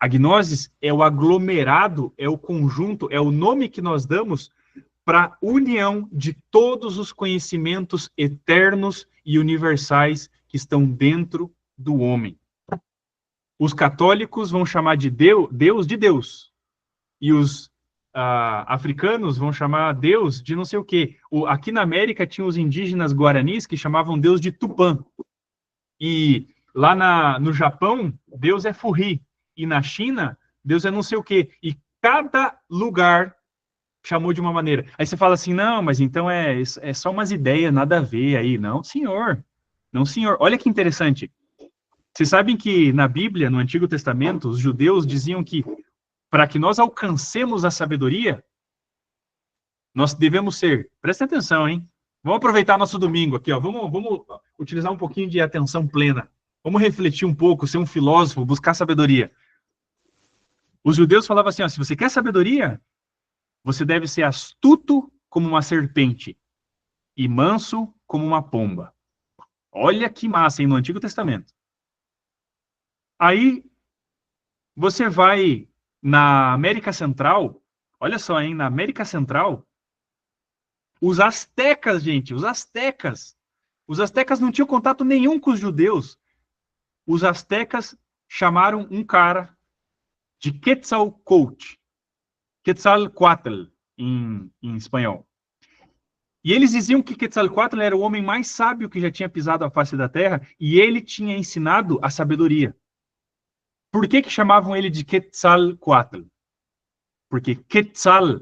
A gnosis é o aglomerado, é o conjunto, é o nome que nós damos para a união de todos os conhecimentos eternos e universais que estão dentro do homem. Os católicos vão chamar de Deus de Deus. E os africanos vão chamar Deus de não sei o quê. Aqui na América tinha os indígenas guaranis que chamavam Deus de Tupã. E lá no Japão, Deus é Furri. E na China, Deus é não sei o quê. E cada lugar chamou de uma maneira. Aí você fala assim, não, mas então é só umas ideias, nada a ver aí. Não, senhor. Não, senhor. Olha que interessante. Vocês sabem que na Bíblia, no Antigo Testamento, os judeus diziam que para que nós alcancemos a sabedoria, nós devemos ser... Prestem atenção, hein? Vamos aproveitar nosso domingo aqui, ó. Vamos utilizar um pouquinho de atenção plena. Vamos refletir um pouco, ser um filósofo, buscar sabedoria. Os judeus falavam assim, ó, se você quer sabedoria, você deve ser astuto como uma serpente e manso como uma pomba. Olha que massa, hein, no Antigo Testamento. Aí, você vai na América Central, olha só, hein, na América Central, os astecas, gente, os astecas não tinham contato nenhum com os judeus. Os astecas chamaram um cara de Quetzalcoatl, Quetzalcoatl em espanhol. E eles diziam que Quetzalcoatl era o homem mais sábio que já tinha pisado a face da terra e ele tinha ensinado a sabedoria. Por que chamavam ele de Quetzalcoatl? Porque Quetzal,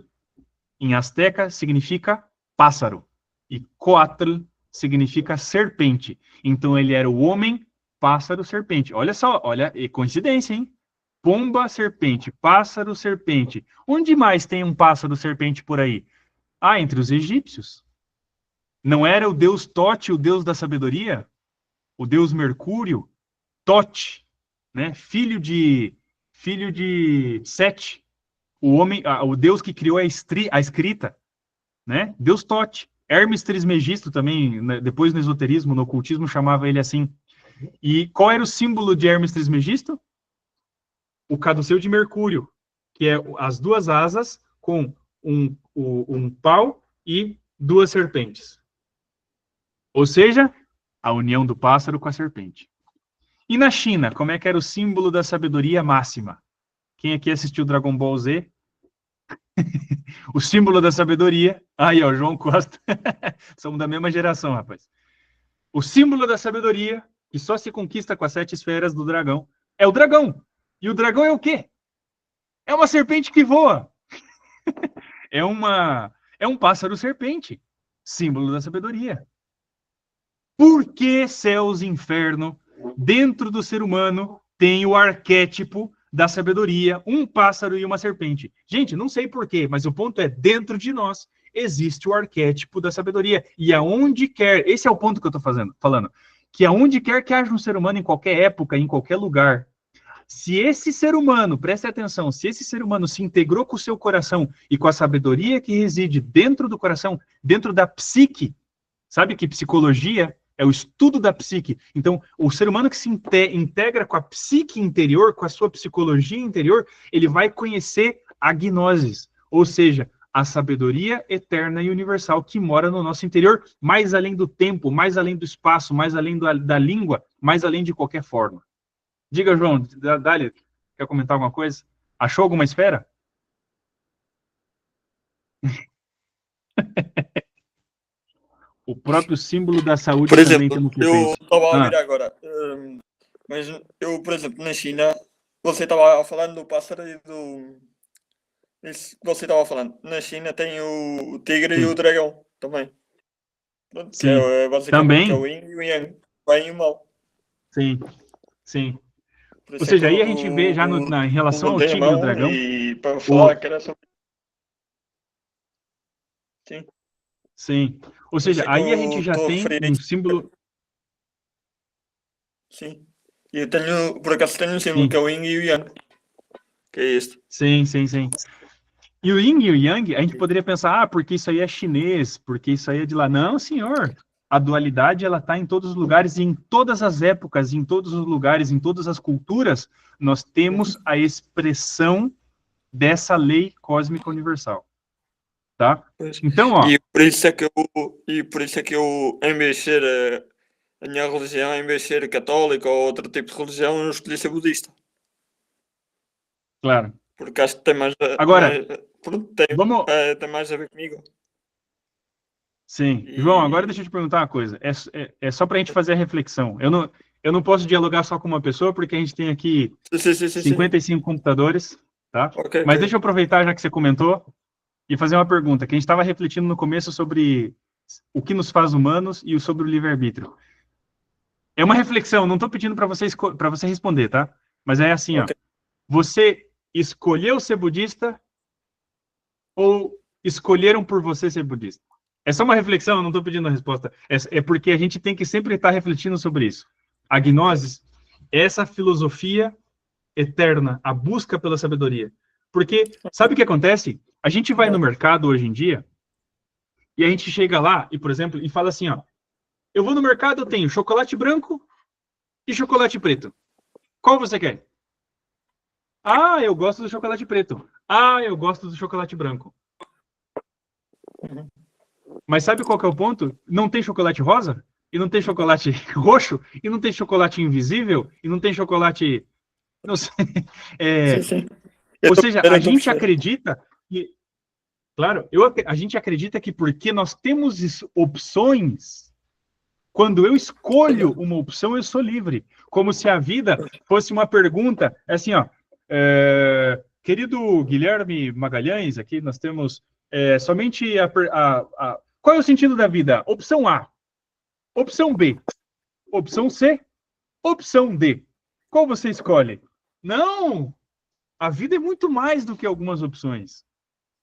em asteca, significa pássaro. E Coatl significa serpente. Então, ele era o homem, pássaro, serpente. Olha só, olha, coincidência, hein? Pomba, serpente, pássaro, serpente. Onde mais tem um pássaro, serpente por aí? Ah, entre os egípcios. Não era o deus Tote, o deus da sabedoria? O deus Mercúrio? Tote. Né? Filho de Sete, o Deus que criou a escrita, né? Deus Tote. Hermes Trismegisto também, né, depois no esoterismo, no ocultismo, chamava ele assim. E qual era o símbolo de Hermes Trismegisto? O caduceu de Mercúrio, que é as duas asas com um pau e duas serpentes. Ou seja, a união do pássaro com a serpente. E na China, como é que era o símbolo da sabedoria máxima? Quem aqui assistiu Dragon Ball Z? O símbolo da sabedoria. Aí, ó, João Costa. Somos da mesma geração, rapaz. O símbolo da sabedoria, que só se conquista com as 7 esferas do dragão, é o dragão. E o dragão é o quê? É uma serpente que voa. É um pássaro serpente. Símbolo da sabedoria. Por que céus e inferno, dentro do ser humano, tem o arquétipo da sabedoria, um pássaro e uma serpente? Gente, não sei por quê, mas o ponto é, dentro de nós existe o arquétipo da sabedoria. E aonde quer, esse é o ponto que eu estou falando, que aonde quer que haja um ser humano, em qualquer época, em qualquer lugar, se esse ser humano, preste atenção, se esse ser humano se integrou com o seu coração e com a sabedoria que reside dentro do coração, dentro da psique, sabe que psicologia é o estudo da psique. Então, o ser humano que se integra com a psique interior, com a sua psicologia interior, ele vai conhecer a gnosis, ou seja, a sabedoria eterna e universal que mora no nosso interior, mais além do tempo, mais além do espaço, mais além da língua, mais além de qualquer forma. Diga, João, Dália, quer comentar alguma coisa? Achou alguma esfera? O próprio símbolo da saúde por exemplo, também tem eu estava a ouvir agora, mas eu, por exemplo, na China, você estava falando do pássaro e do... Isso que você estava falando. Na China tem o tigre Sim. e o dragão também. Pronto, Sim. é basicamente Também. o yin e o yang, o bem e o mal. Sim, sim. Por Ou isso seja, é que aí a gente vê já em relação ao tem a tigre e o mão dragão. E para falar que era sobre... Sim. Sim. Ou seja, aí a gente já tem um símbolo. Sim. E eu tenho, por acaso, tenho um símbolo Sim. que é o yin e o yang. Que é este. Sim, sim, sim. E o yin e o yang, a gente poderia pensar, porque isso aí é chinês, porque isso aí é de lá. Não, senhor. A dualidade, ela está em todos os lugares, e em todas as épocas, em todos os lugares, em todas as culturas, nós temos a expressão dessa lei cósmica universal. Tá? Então, ó. E por isso é que eu, em vez de ser a minha religião, em vez de ser católica ou outro tipo de religião, eu escolhi ser budista. Claro. Porque acho que tem mais Agora, tem mais a ver comigo. Sim. João, agora deixa eu te perguntar uma coisa. É só para a gente fazer a reflexão. Eu não posso dialogar só com uma pessoa, porque a gente tem aqui 55 computadores, tá? Okay, mas deixa eu aproveitar, já que você comentou, e fazer uma pergunta, que a gente estava refletindo no começo sobre o que nos faz humanos e sobre o livre-arbítrio. É uma reflexão, não estou pedindo para você responder, tá? Mas é assim, ó. Você escolheu ser budista ou escolheram por você ser budista? É só uma reflexão, eu não estou pedindo a resposta. É porque a gente tem que sempre estar refletindo sobre isso. A gnosis é essa filosofia eterna, a busca pela sabedoria. Porque, sabe o que acontece? A gente vai no mercado hoje em dia e a gente chega lá e, por exemplo, e fala assim, ó, eu vou no mercado, eu tenho chocolate branco e chocolate preto. Qual você quer? Ah, eu gosto do chocolate preto. Ah, eu gosto do chocolate branco. Mas sabe qual que é o ponto? Não tem chocolate rosa, e não tem chocolate roxo, e não tem chocolate invisível, e não tem chocolate... Não sei. Sim. Ou seja, a gente acredita que... Claro, a gente acredita que porque nós temos opções, quando eu escolho uma opção, eu sou livre. Como se a vida fosse uma pergunta, assim, ó, querido Guilherme Magalhães, aqui nós temos somente qual é o sentido da vida? Opção A, opção B, opção C, opção D. Qual você escolhe? Não! A vida é muito mais do que algumas opções.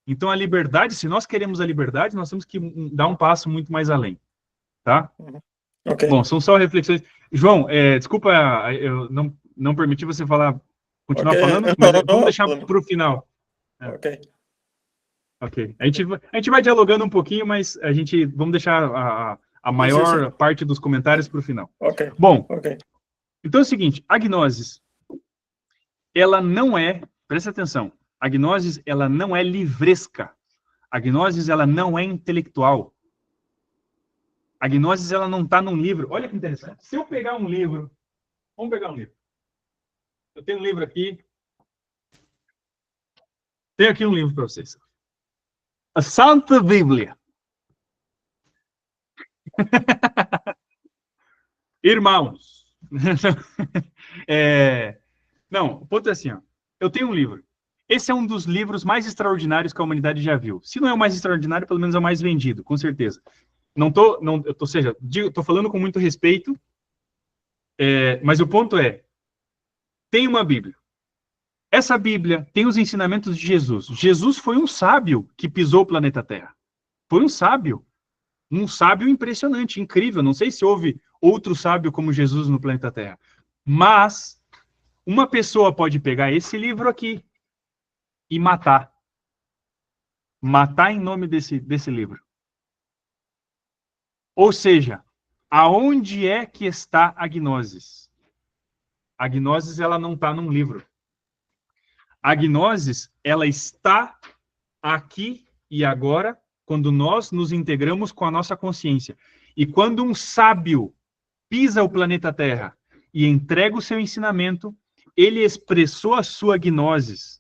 Então, a liberdade, se nós queremos a liberdade, nós temos que dar um passo muito mais além. Tá? Okay. Bom, são só reflexões. João, desculpa, eu não permiti você continuar falando, mas vamos deixar para o final. Ok. Ok. A gente vai dialogando um pouquinho, mas vamos deixar a maior parte dos comentários para o final. Ok. Bom, Ok. então é o seguinte, a gnose, ela não é, presta atenção, a gnose, ela não é livresca. A gnose, ela não é intelectual. A gnose, ela não está num livro. Olha que interessante. Se eu pegar um livro, vamos pegar um livro. Eu tenho um livro aqui. Tenho aqui um livro para vocês. A Santa Bíblia. Irmãos. Não, o ponto é assim, ó. Eu tenho um livro. Esse é um dos livros mais extraordinários que a humanidade já viu. Se não é o mais extraordinário, pelo menos é o mais vendido, com certeza. Ou seja, estou falando com muito respeito, mas o ponto é, tem uma Bíblia. Essa Bíblia tem os ensinamentos de Jesus. Jesus foi um sábio que pisou o planeta Terra. Foi um sábio impressionante, incrível. Não sei se houve outro sábio como Jesus no planeta Terra. Mas uma pessoa pode pegar esse livro aqui e matar. Matar em nome desse livro. Ou seja, aonde é que está a gnose? A gnose, ela não está num livro. A gnose, ela está aqui e agora, quando nós nos integramos com a nossa consciência. E quando um sábio pisa o planeta Terra e entrega o seu ensinamento, ele expressou a sua gnose.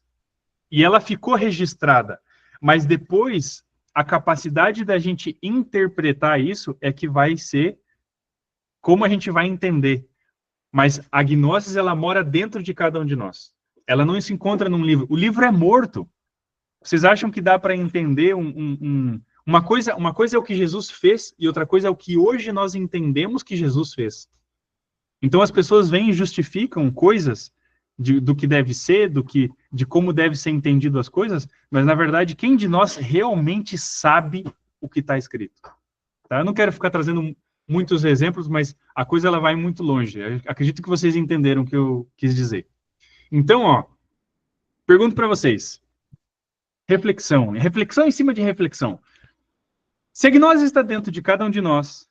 E ela ficou registrada. Mas depois, a capacidade da gente interpretar isso é que vai ser como a gente vai entender. Mas a gnose, ela mora dentro de cada um de nós. Ela não se encontra num livro. O livro é morto. Vocês acham que dá para entender uma coisa é o que Jesus fez e outra coisa é o que hoje nós entendemos que Jesus fez. Então as pessoas vêm e justificam coisas do que deve ser, de como deve ser entendido as coisas, mas na verdade quem de nós realmente sabe o que está escrito? Tá? Eu não quero ficar trazendo muitos exemplos, mas a coisa ela vai muito longe. Eu acredito que vocês entenderam o que eu quis dizer. Então, pergunto para vocês. Reflexão em cima de reflexão. Se a gnose está dentro de cada um de nós,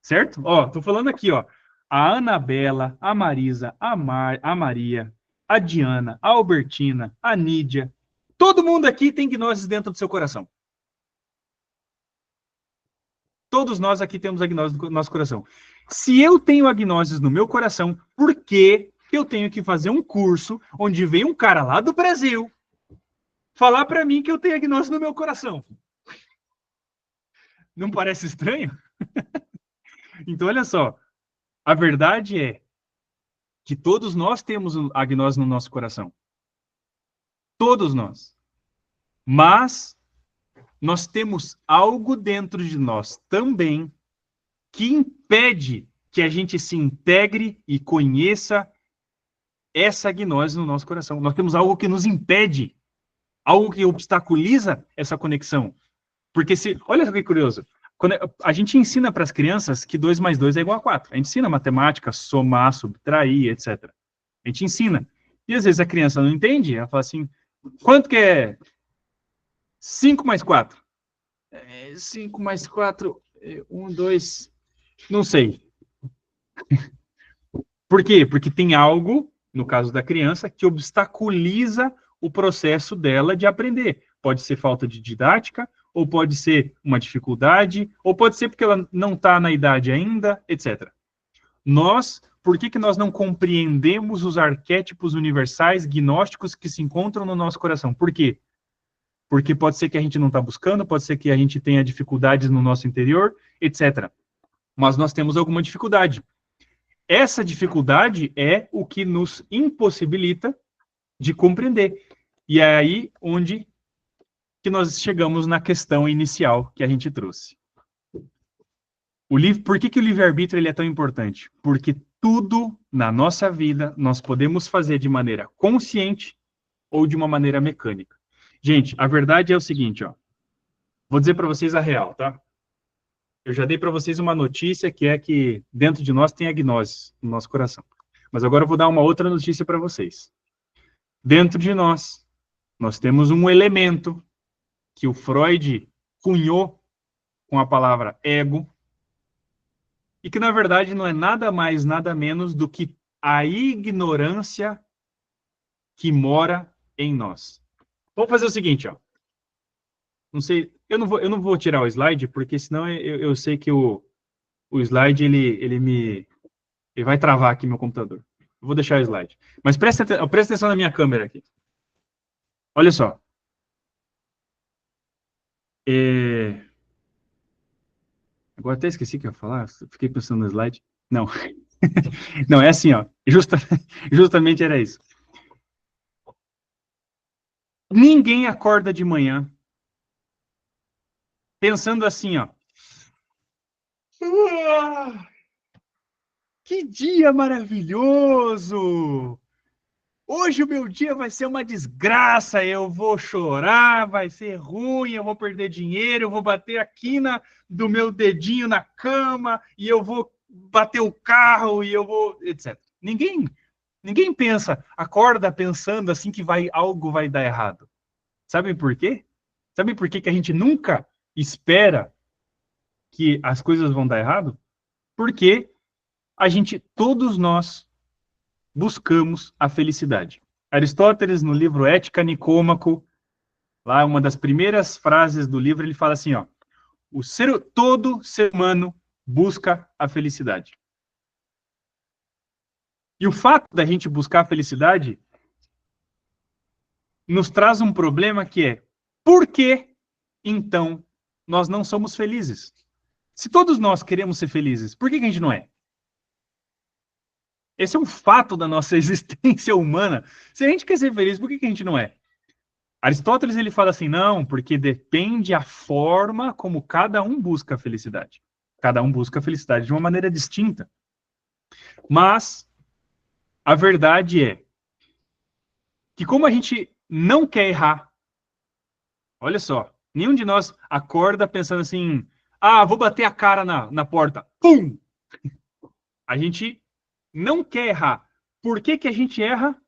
certo? Tô falando aqui, a Anabela, a Marisa, a Maria, a Diana, a Albertina, a Nídia, todo mundo aqui tem gnoses dentro do seu coração. Todos nós aqui temos a gnose no nosso coração. Se eu tenho a gnose no meu coração, por que eu tenho que fazer um curso onde vem um cara lá do Brasil falar para mim que eu tenho a gnose no meu coração? Não parece estranho? Então, olha só. A verdade é que todos nós temos a gnose no nosso coração. Todos nós. Mas nós temos algo dentro de nós também que impede que a gente se integre e conheça essa gnose no nosso coração. Nós temos algo que nos impede, algo que obstaculiza essa conexão. Porque olha só que curioso, quando a gente ensina para as crianças que 2 mais 2 é igual a 4. A gente ensina matemática, somar, subtrair, etc. A gente ensina. E às vezes a criança não entende, ela fala assim, quanto que é 5 mais 4? 5 mais 4, 1, 2, não sei. Por quê? Porque tem algo, no caso da criança, que obstaculiza o processo dela de aprender. Pode ser falta de didática, ou pode ser uma dificuldade, ou pode ser porque ela não está na idade ainda, etc. Por que nós não compreendemos os arquétipos universais gnósticos que se encontram no nosso coração? Por quê? Porque pode ser que a gente não está buscando, pode ser que a gente tenha dificuldades no nosso interior, etc. Mas nós temos alguma dificuldade. Essa dificuldade é o que nos impossibilita de compreender. E é aí onde que nós chegamos na questão inicial que a gente trouxe. Por que o livre-arbítrio ele é tão importante? Porque tudo na nossa vida nós podemos fazer de maneira consciente ou de uma maneira mecânica. Gente, a verdade é o seguinte, vou dizer para vocês a real, tá? Eu já dei para vocês uma notícia que é que dentro de nós tem a gnose no nosso coração. Mas agora eu vou dar uma outra notícia para vocês. Dentro de nós temos um elemento que o Freud cunhou com a palavra ego, e que, na verdade, não é nada mais, nada menos do que a ignorância que mora em nós. Vamos fazer o seguinte, ó. Não sei, eu não vou tirar o slide, porque senão eu sei que o slide, ele vai travar aqui meu computador. Eu vou deixar o slide. Mas presta atenção na minha câmera aqui. Olha só. Agora até esqueci o que eu ia falar. Fiquei pensando no slide. Não. Não, é assim, ó. Justamente era isso. Ninguém acorda de manhã pensando assim, ó. Que dia maravilhoso! Hoje o meu dia vai ser uma desgraça, eu vou chorar, vai ser ruim, eu vou perder dinheiro, eu vou bater a quina do meu dedinho na cama, e eu vou bater o carro, e eu vou, etc. Ninguém pensa, acorda pensando assim que algo vai dar errado. Sabe por quê? Sabe por que a gente nunca espera que as coisas vão dar errado? Porque todos nós, buscamos a felicidade. Aristóteles, no livro Ética Nicômaco, lá uma das primeiras frases do livro, ele fala assim, ó, todo ser humano busca a felicidade. E o fato da gente buscar a felicidade nos traz um problema que é, por que, então, nós não somos felizes? Se todos nós queremos ser felizes, por que a gente não é? Esse é um fato da nossa existência humana. Se a gente quer ser feliz, por que a gente não é? Aristóteles, ele fala assim, não, porque depende a forma como cada um busca a felicidade. Cada um busca a felicidade de uma maneira distinta. Mas a verdade é que como a gente não quer errar, olha só, nenhum de nós acorda pensando assim, vou bater a cara na porta. Pum! A gente não quer errar. Por que a gente erra?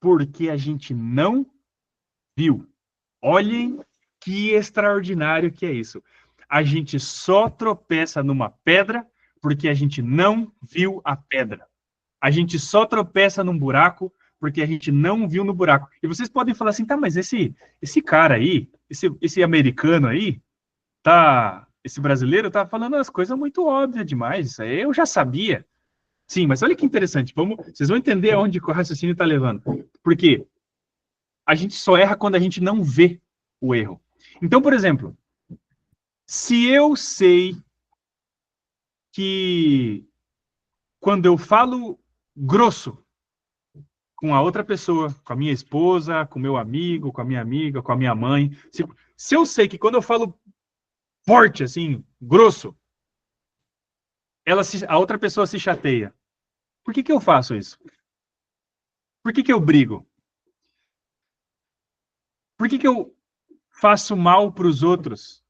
Porque a gente não viu. Olhem que extraordinário que é isso. A gente só tropeça numa pedra porque a gente não viu a pedra. A gente só tropeça num buraco porque a gente não viu no buraco. E vocês podem falar assim, tá, mas esse cara aí, esse americano aí, esse brasileiro tá falando as coisas muito óbvias demais. Isso aí eu já sabia. Sim, mas olha que interessante. Vocês vão entender aonde o raciocínio está levando. Porque a gente só erra quando a gente não vê o erro. Então, por exemplo, se eu sei que quando eu falo grosso com a outra pessoa, com a minha esposa, com o meu amigo, com a minha amiga, com a minha mãe, se eu sei que quando eu falo forte, assim, grosso, a outra pessoa se chateia. Por que eu faço isso? Por que eu brigo? Por que eu faço mal para os outros?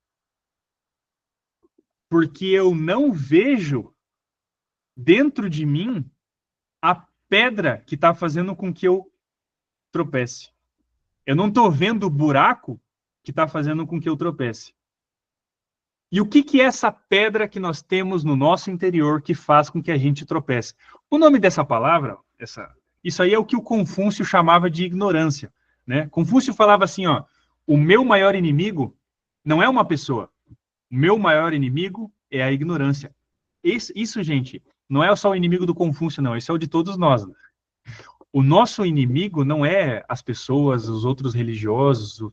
Porque eu não vejo dentro de mim a pedra que está fazendo com que eu tropece. Eu não estou vendo o buraco que está fazendo com que eu tropece. E o que é essa pedra que nós temos no nosso interior que faz com que a gente tropece? O nome dessa palavra, isso aí é o que o Confúcio chamava de ignorância, né? Confúcio falava assim, ó, o meu maior inimigo não é uma pessoa, o meu maior inimigo é a ignorância. Isso, gente, não é só o inimigo do Confúcio, não, esse é o de todos nós. Né? O nosso inimigo não é as pessoas, os outros religiosos,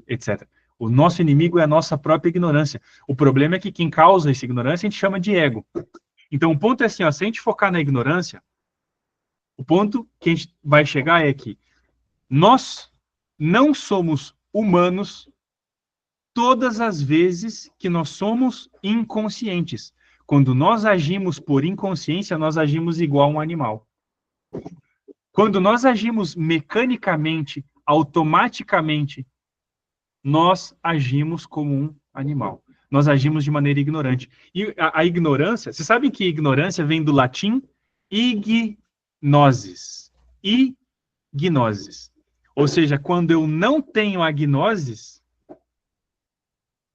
etc. O nosso inimigo é a nossa própria ignorância. O problema é que quem causa essa ignorância a gente chama de ego. Então, o ponto é assim, ó, se a gente focar na ignorância, o ponto que a gente vai chegar é que nós não somos humanos todas as vezes que nós somos inconscientes. Quando nós agimos por inconsciência, nós agimos igual a um animal. Quando nós agimos mecanicamente, automaticamente, nós agimos como um animal. Nós agimos de maneira ignorante. E a ignorância, vocês sabem que ignorância vem do latim ignosis. Ignosis. Ou seja, quando eu não tenho agnoses,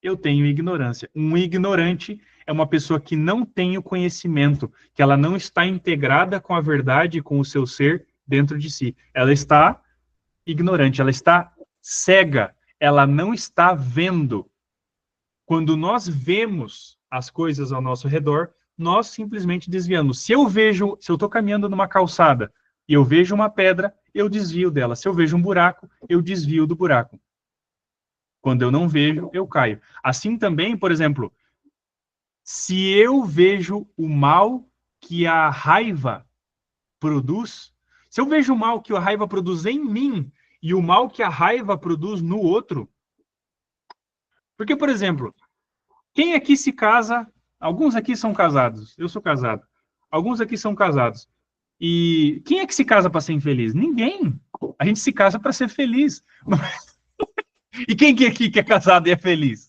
eu tenho ignorância. Um ignorante é uma pessoa que não tem o conhecimento, que ela não está integrada com a verdade, com o seu ser dentro de si. Ela está ignorante, ela está cega, ela não está vendo. Quando nós vemos as coisas ao nosso redor, nós simplesmente desviamos. Se eu estou caminhando numa calçada e eu vejo uma pedra, eu desvio dela. Se eu vejo um buraco, eu desvio do buraco. Quando eu não vejo, eu caio. Assim também, por exemplo, se eu vejo o mal que a raiva produz, se eu vejo o mal que a raiva produz em mim e o mal que a raiva produz no outro, porque, por exemplo, quem aqui se casa? Alguns aqui são casados. Eu sou casado. Alguns aqui são casados. E quem é que se casa para ser infeliz? Ninguém. A gente se casa para ser feliz. E quem que aqui que é casado e é feliz?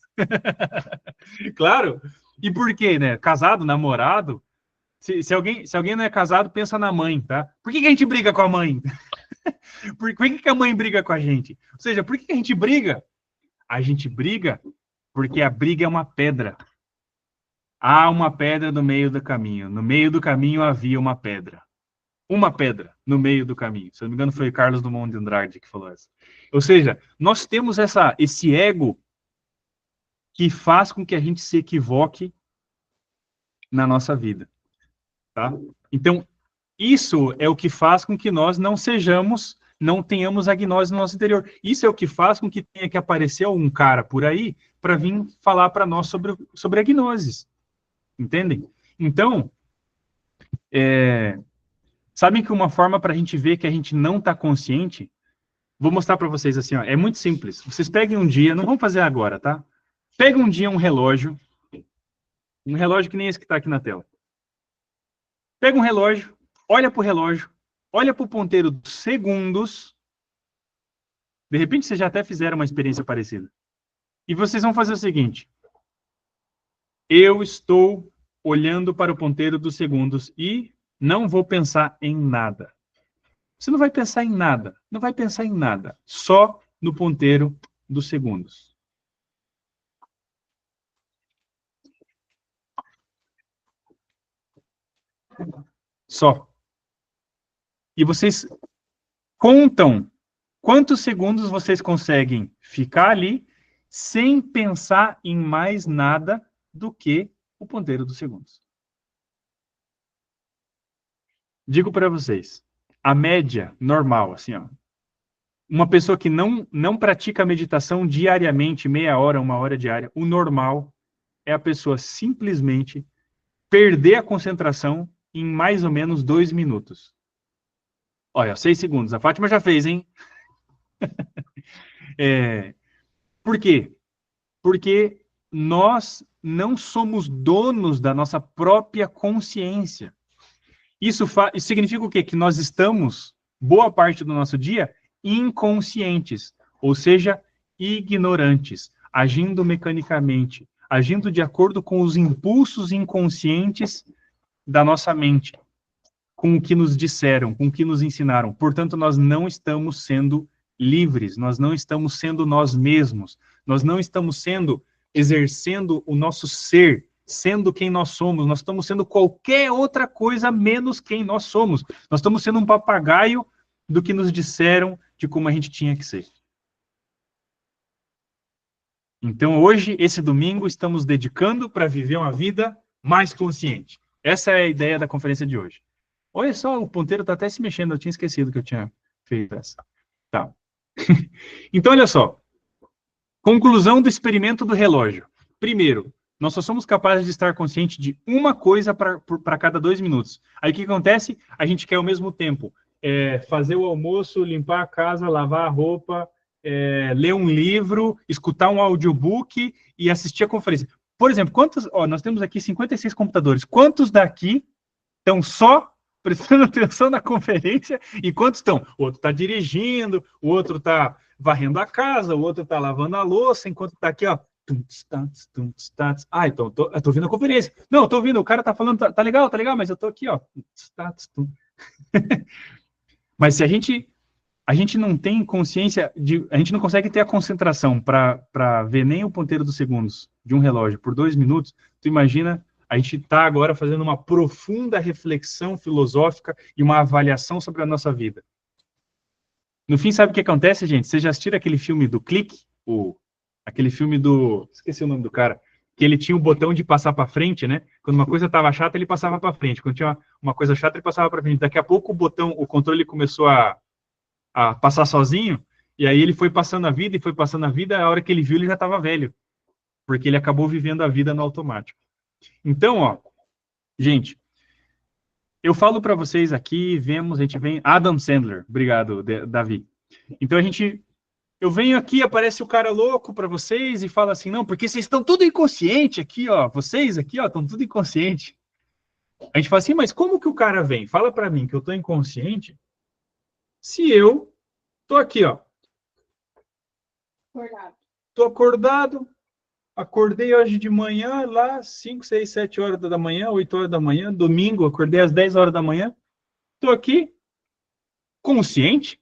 Claro. E por quê, né? Casado, namorado. Se alguém não é casado, pensa na mãe, tá? Por que a gente briga com a mãe? Por que a mãe briga com a gente? Ou seja, por que a gente briga? A gente briga porque a briga é uma pedra. Há uma pedra no meio do caminho. No meio do caminho havia uma pedra. Uma pedra no meio do caminho. Se eu não me engano, foi Carlos Drummond de Andrade que falou isso. Ou seja, nós temos esse ego que faz com que a gente se equivoque na nossa vida. Tá? Então, isso é o que faz com que nós não tenhamos a gnose no nosso interior. Isso é o que faz com que tenha que aparecer um cara por aí para vir falar para nós sobre a gnose. Entendem? Então, sabem que uma forma para a gente ver que a gente não está consciente, vou mostrar para vocês assim, ó, é muito simples. Vocês peguem um dia, não vamos fazer agora, tá? Pega um dia um relógio que nem esse que está aqui na tela. Pega um relógio, olha para o relógio, olha para o ponteiro dos segundos. De repente, vocês já até fizeram uma experiência parecida. E vocês vão fazer o seguinte. Eu estou olhando para o ponteiro dos segundos e não vou pensar em nada. Você não vai pensar em nada. Não vai pensar em nada. Só no ponteiro dos segundos. Só. E vocês contam quantos segundos vocês conseguem ficar ali sem pensar em mais nada do que o ponteiro dos segundos. Digo para vocês, a média normal, assim, ó, uma pessoa que não pratica meditação diariamente, meia hora, uma hora diária, o normal é a pessoa simplesmente perder a concentração em mais ou menos 2 minutos. Olha, 6 segundos. A Fátima já fez, hein? Por quê? Porque nós não somos donos da nossa própria consciência. Isso significa o quê? Que nós estamos, boa parte do nosso dia, inconscientes, ou seja, ignorantes, agindo mecanicamente, agindo de acordo com os impulsos inconscientes da nossa mente, com o que nos disseram, com o que nos ensinaram. Portanto, nós não estamos sendo livres, nós não estamos sendo nós mesmos, nós não estamos exercendo o nosso ser, sendo quem nós somos, nós estamos sendo qualquer outra coisa menos quem nós somos. Nós estamos sendo um papagaio do que nos disseram de como a gente tinha que ser. Então, hoje, esse domingo, estamos dedicando para viver uma vida mais consciente. Essa é a ideia da conferência de hoje. Olha só, o ponteiro está até se mexendo, eu tinha esquecido que eu tinha feito essa. Tá. Então, olha só. Conclusão do experimento do relógio. Primeiro, nós só somos capazes de estar conscientes de uma coisa para cada 2 minutos. Aí o que acontece? A gente quer ao mesmo tempo fazer o almoço, limpar a casa, lavar a roupa, ler um livro, escutar um audiobook e assistir a conferência. Por exemplo, nós temos aqui 56 computadores. Quantos daqui estão só prestando atenção na conferência e quantos estão? O outro está dirigindo, o outro está varrendo a casa, o outro está lavando a louça, enquanto está aqui, ó. Ah, então, eu tô ouvindo a conferência. Não, eu tô ouvindo, o cara tá falando, tá legal, mas eu tô aqui, ó. Mas se a gente a gente não tem consciência a gente não consegue ter a concentração para ver nem o ponteiro dos segundos de um relógio por 2 minutos. Tu imagina, a gente está agora fazendo uma profunda reflexão filosófica e uma avaliação sobre a nossa vida. No fim, sabe o que acontece, gente? Vocês já assistiram aquele filme do Clique? Aquele filme do... Esqueci o nome do cara. Que ele tinha o botão de passar para frente, né? Quando uma coisa estava chata, ele passava para frente. Quando tinha uma coisa chata, ele passava para frente. Daqui a pouco o controle começou a passar sozinho, e aí ele foi passando a vida, a hora que ele viu, ele já estava velho. Porque ele acabou vivendo a vida no automático. Então, ó, gente, eu falo para vocês aqui, a gente vem... Adam Sandler, obrigado, Davi. Então, eu venho aqui, aparece o cara louco para vocês e fala assim, não, porque vocês estão tudo inconsciente aqui, ó, vocês aqui, ó, estão tudo inconsciente. A gente fala assim, mas como que o cara vem? Fala para mim que eu tô inconsciente se eu tô aqui, ó. Tô acordado, acordei hoje de manhã, lá, 5, 6, 7 horas da manhã, 8 horas da manhã, domingo, acordei às 10 horas da manhã, tô aqui, consciente.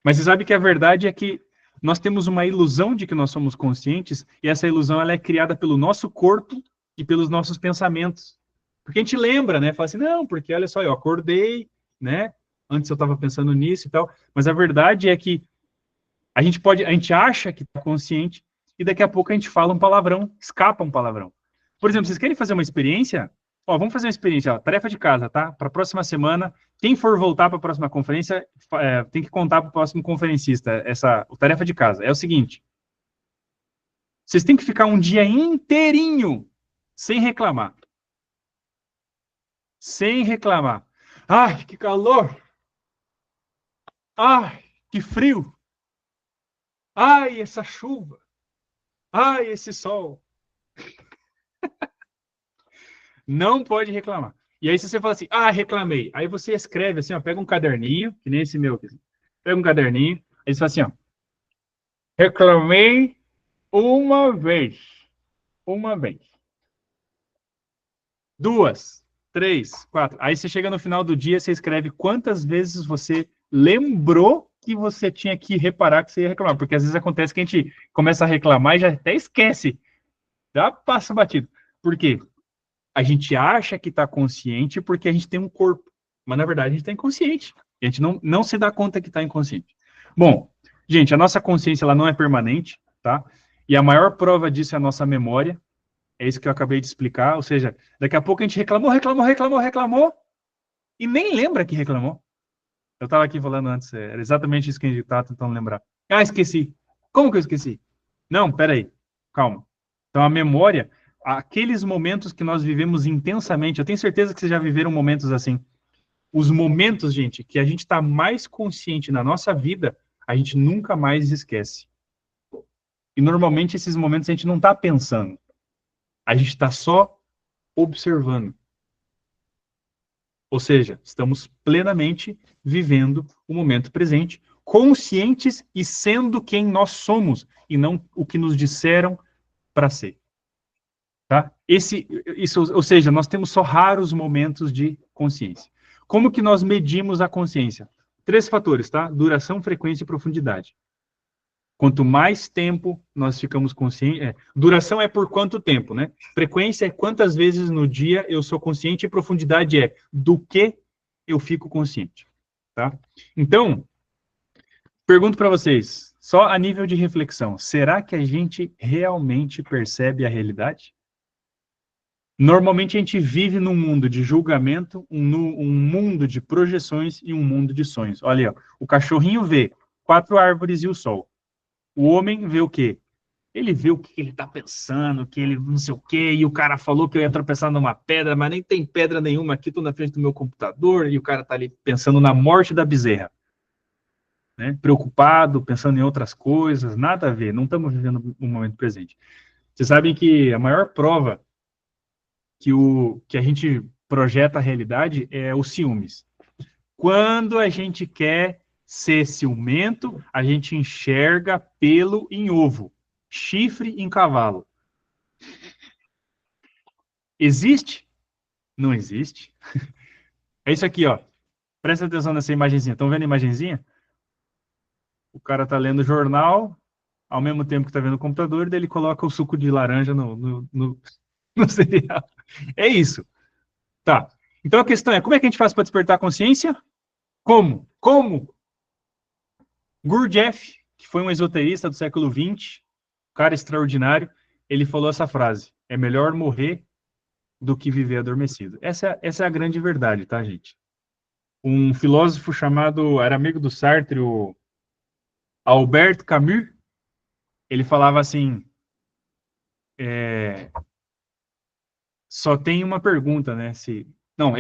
Mas você sabe que a verdade é que nós temos uma ilusão de que nós somos conscientes, e essa ilusão ela é criada pelo nosso corpo e pelos nossos pensamentos. Porque a gente lembra, né? Fala assim, não, porque olha só, eu acordei, né? Antes eu estava pensando nisso e tal. Mas a verdade é que a gente acha que está consciente, e daqui a pouco a gente fala um palavrão, escapa um palavrão. Por exemplo, vocês querem fazer uma experiência? Ó, vamos fazer uma experiência, ó, tarefa de casa, tá? Para a próxima semana, quem for voltar para a próxima conferência, tem que contar para o próximo conferencista essa tarefa de casa. É o seguinte, vocês têm que ficar um dia inteirinho sem reclamar. Sem reclamar. Ai, que calor! Ai, que frio! Ai, essa chuva! Ai, esse sol! Não pode reclamar. E aí, se você fala assim, reclamei. Aí você escreve assim, ó, pega um caderninho, que nem esse meu aqui. Pega um caderninho, aí você fala assim, ó. Reclamei uma vez. Uma vez. 2, 3, 4. Aí você chega no final do dia, você escreve quantas vezes você lembrou que você tinha que reparar que você ia reclamar. Porque às vezes acontece que a gente começa a reclamar e já até esquece. Já passa batido. Por quê? A gente acha que está consciente porque a gente tem um corpo. Mas, na verdade, a gente está inconsciente. A gente não se dá conta que está inconsciente. Bom, gente, a nossa consciência ela não é permanente, tá? E a maior prova disso é a nossa memória. É isso que eu acabei de explicar. Ou seja, daqui a pouco a gente reclamou, e nem lembra que reclamou. Eu estava aqui falando antes, era exatamente isso que a gente estava tentando lembrar. Esqueci. Como que eu esqueci? Não, peraí, calma. Então, a memória, aqueles momentos que nós vivemos intensamente, eu tenho certeza que vocês já viveram momentos assim. Os momentos, gente, que a gente está mais consciente na nossa vida, a gente nunca mais esquece. E, normalmente, esses momentos a gente não está pensando. A gente está só observando. Ou seja, estamos plenamente vivendo o momento presente, conscientes e sendo quem nós somos, e não o que nos disseram para ser. Tá? Ou seja, nós temos só raros momentos de consciência. Como que nós medimos a consciência? 3 fatores, tá? Duração, frequência e profundidade. Quanto mais tempo nós ficamos conscientes... duração é por quanto tempo, né? Frequência é quantas vezes no dia eu sou consciente, e profundidade é do que eu fico consciente. Tá? Então, pergunto para vocês, só a nível de reflexão, será que a gente realmente percebe a realidade? Normalmente a gente vive num mundo de julgamento, um mundo de projeções e um mundo de sonhos. Olha, ó, o cachorrinho vê 4 árvores e o sol. O homem vê o quê? Ele vê o que ele está pensando, que ele não sei o quê, e o cara falou que eu ia tropeçar numa pedra, mas nem tem pedra nenhuma aqui, estou na frente do meu computador, e o cara está ali pensando na morte da bezerra. Né? Preocupado, pensando em outras coisas, nada a ver, não estamos vivendo o momento presente. Vocês sabem que a maior prova que a gente projeta a realidade é os ciúmes. Quando a gente quer ser ciumento, a gente enxerga pelo em ovo, chifre em cavalo. Existe? Não existe. É isso aqui, ó. Presta atenção nessa imagenzinha. Estão vendo a imagenzinha? o cara tá lendo jornal, ao mesmo tempo que tá vendo o computador, daí ele coloca o suco de laranja no cereal. É isso. Tá. Então a questão é, como é que a gente faz para despertar a consciência? Como? Como? Gurdjieff, que foi um esoterista do século XX, cara extraordinário, ele falou essa frase: é melhor morrer do que viver adormecido. Essa é a grande verdade, tá, gente? Um filósofo chamado, era amigo do Sartre, o Albert Camus, ele falava assim, só tem uma pergunta, né? Não,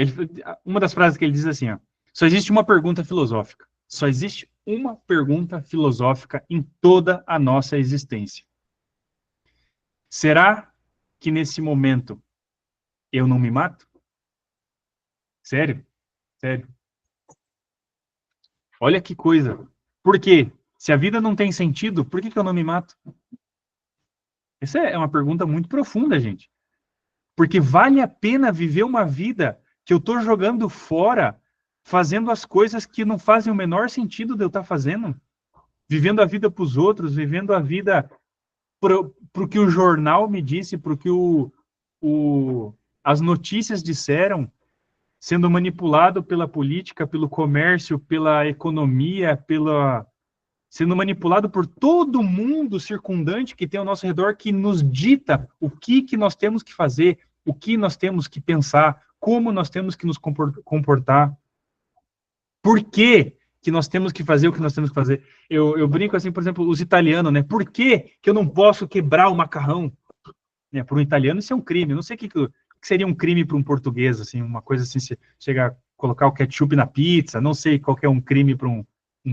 uma das frases que ele diz assim, ó, só existe uma pergunta filosófica. Só existe uma pergunta filosófica em toda a nossa existência. Será que nesse momento eu não me mato? Sério? Sério. Olha que coisa. Por quê? Se a vida não tem sentido, por que eu não me mato? Essa é uma pergunta muito profunda, gente. Porque vale a pena viver uma vida que eu estou jogando fora, fazendo as coisas que não fazem o menor sentido de eu estar fazendo? Vivendo a vida para os outros, vivendo a vida para o que o jornal me disse, para o que as notícias disseram, sendo manipulado pela política, pelo comércio, pela economia, sendo manipulado por todo mundo circundante que tem ao nosso redor, que nos dita o que nós temos que fazer, o que nós temos que pensar, como nós temos que nos comportar, por que nós temos que fazer o que nós temos que fazer. Eu brinco assim, por exemplo, os italianos, né? Por que eu não posso quebrar o macarrão? Né? Para um italiano isso é um crime. Eu não sei o que seria um crime para um português, assim, uma coisa assim, se chegar a colocar o ketchup na pizza, não sei qual que é um crime para um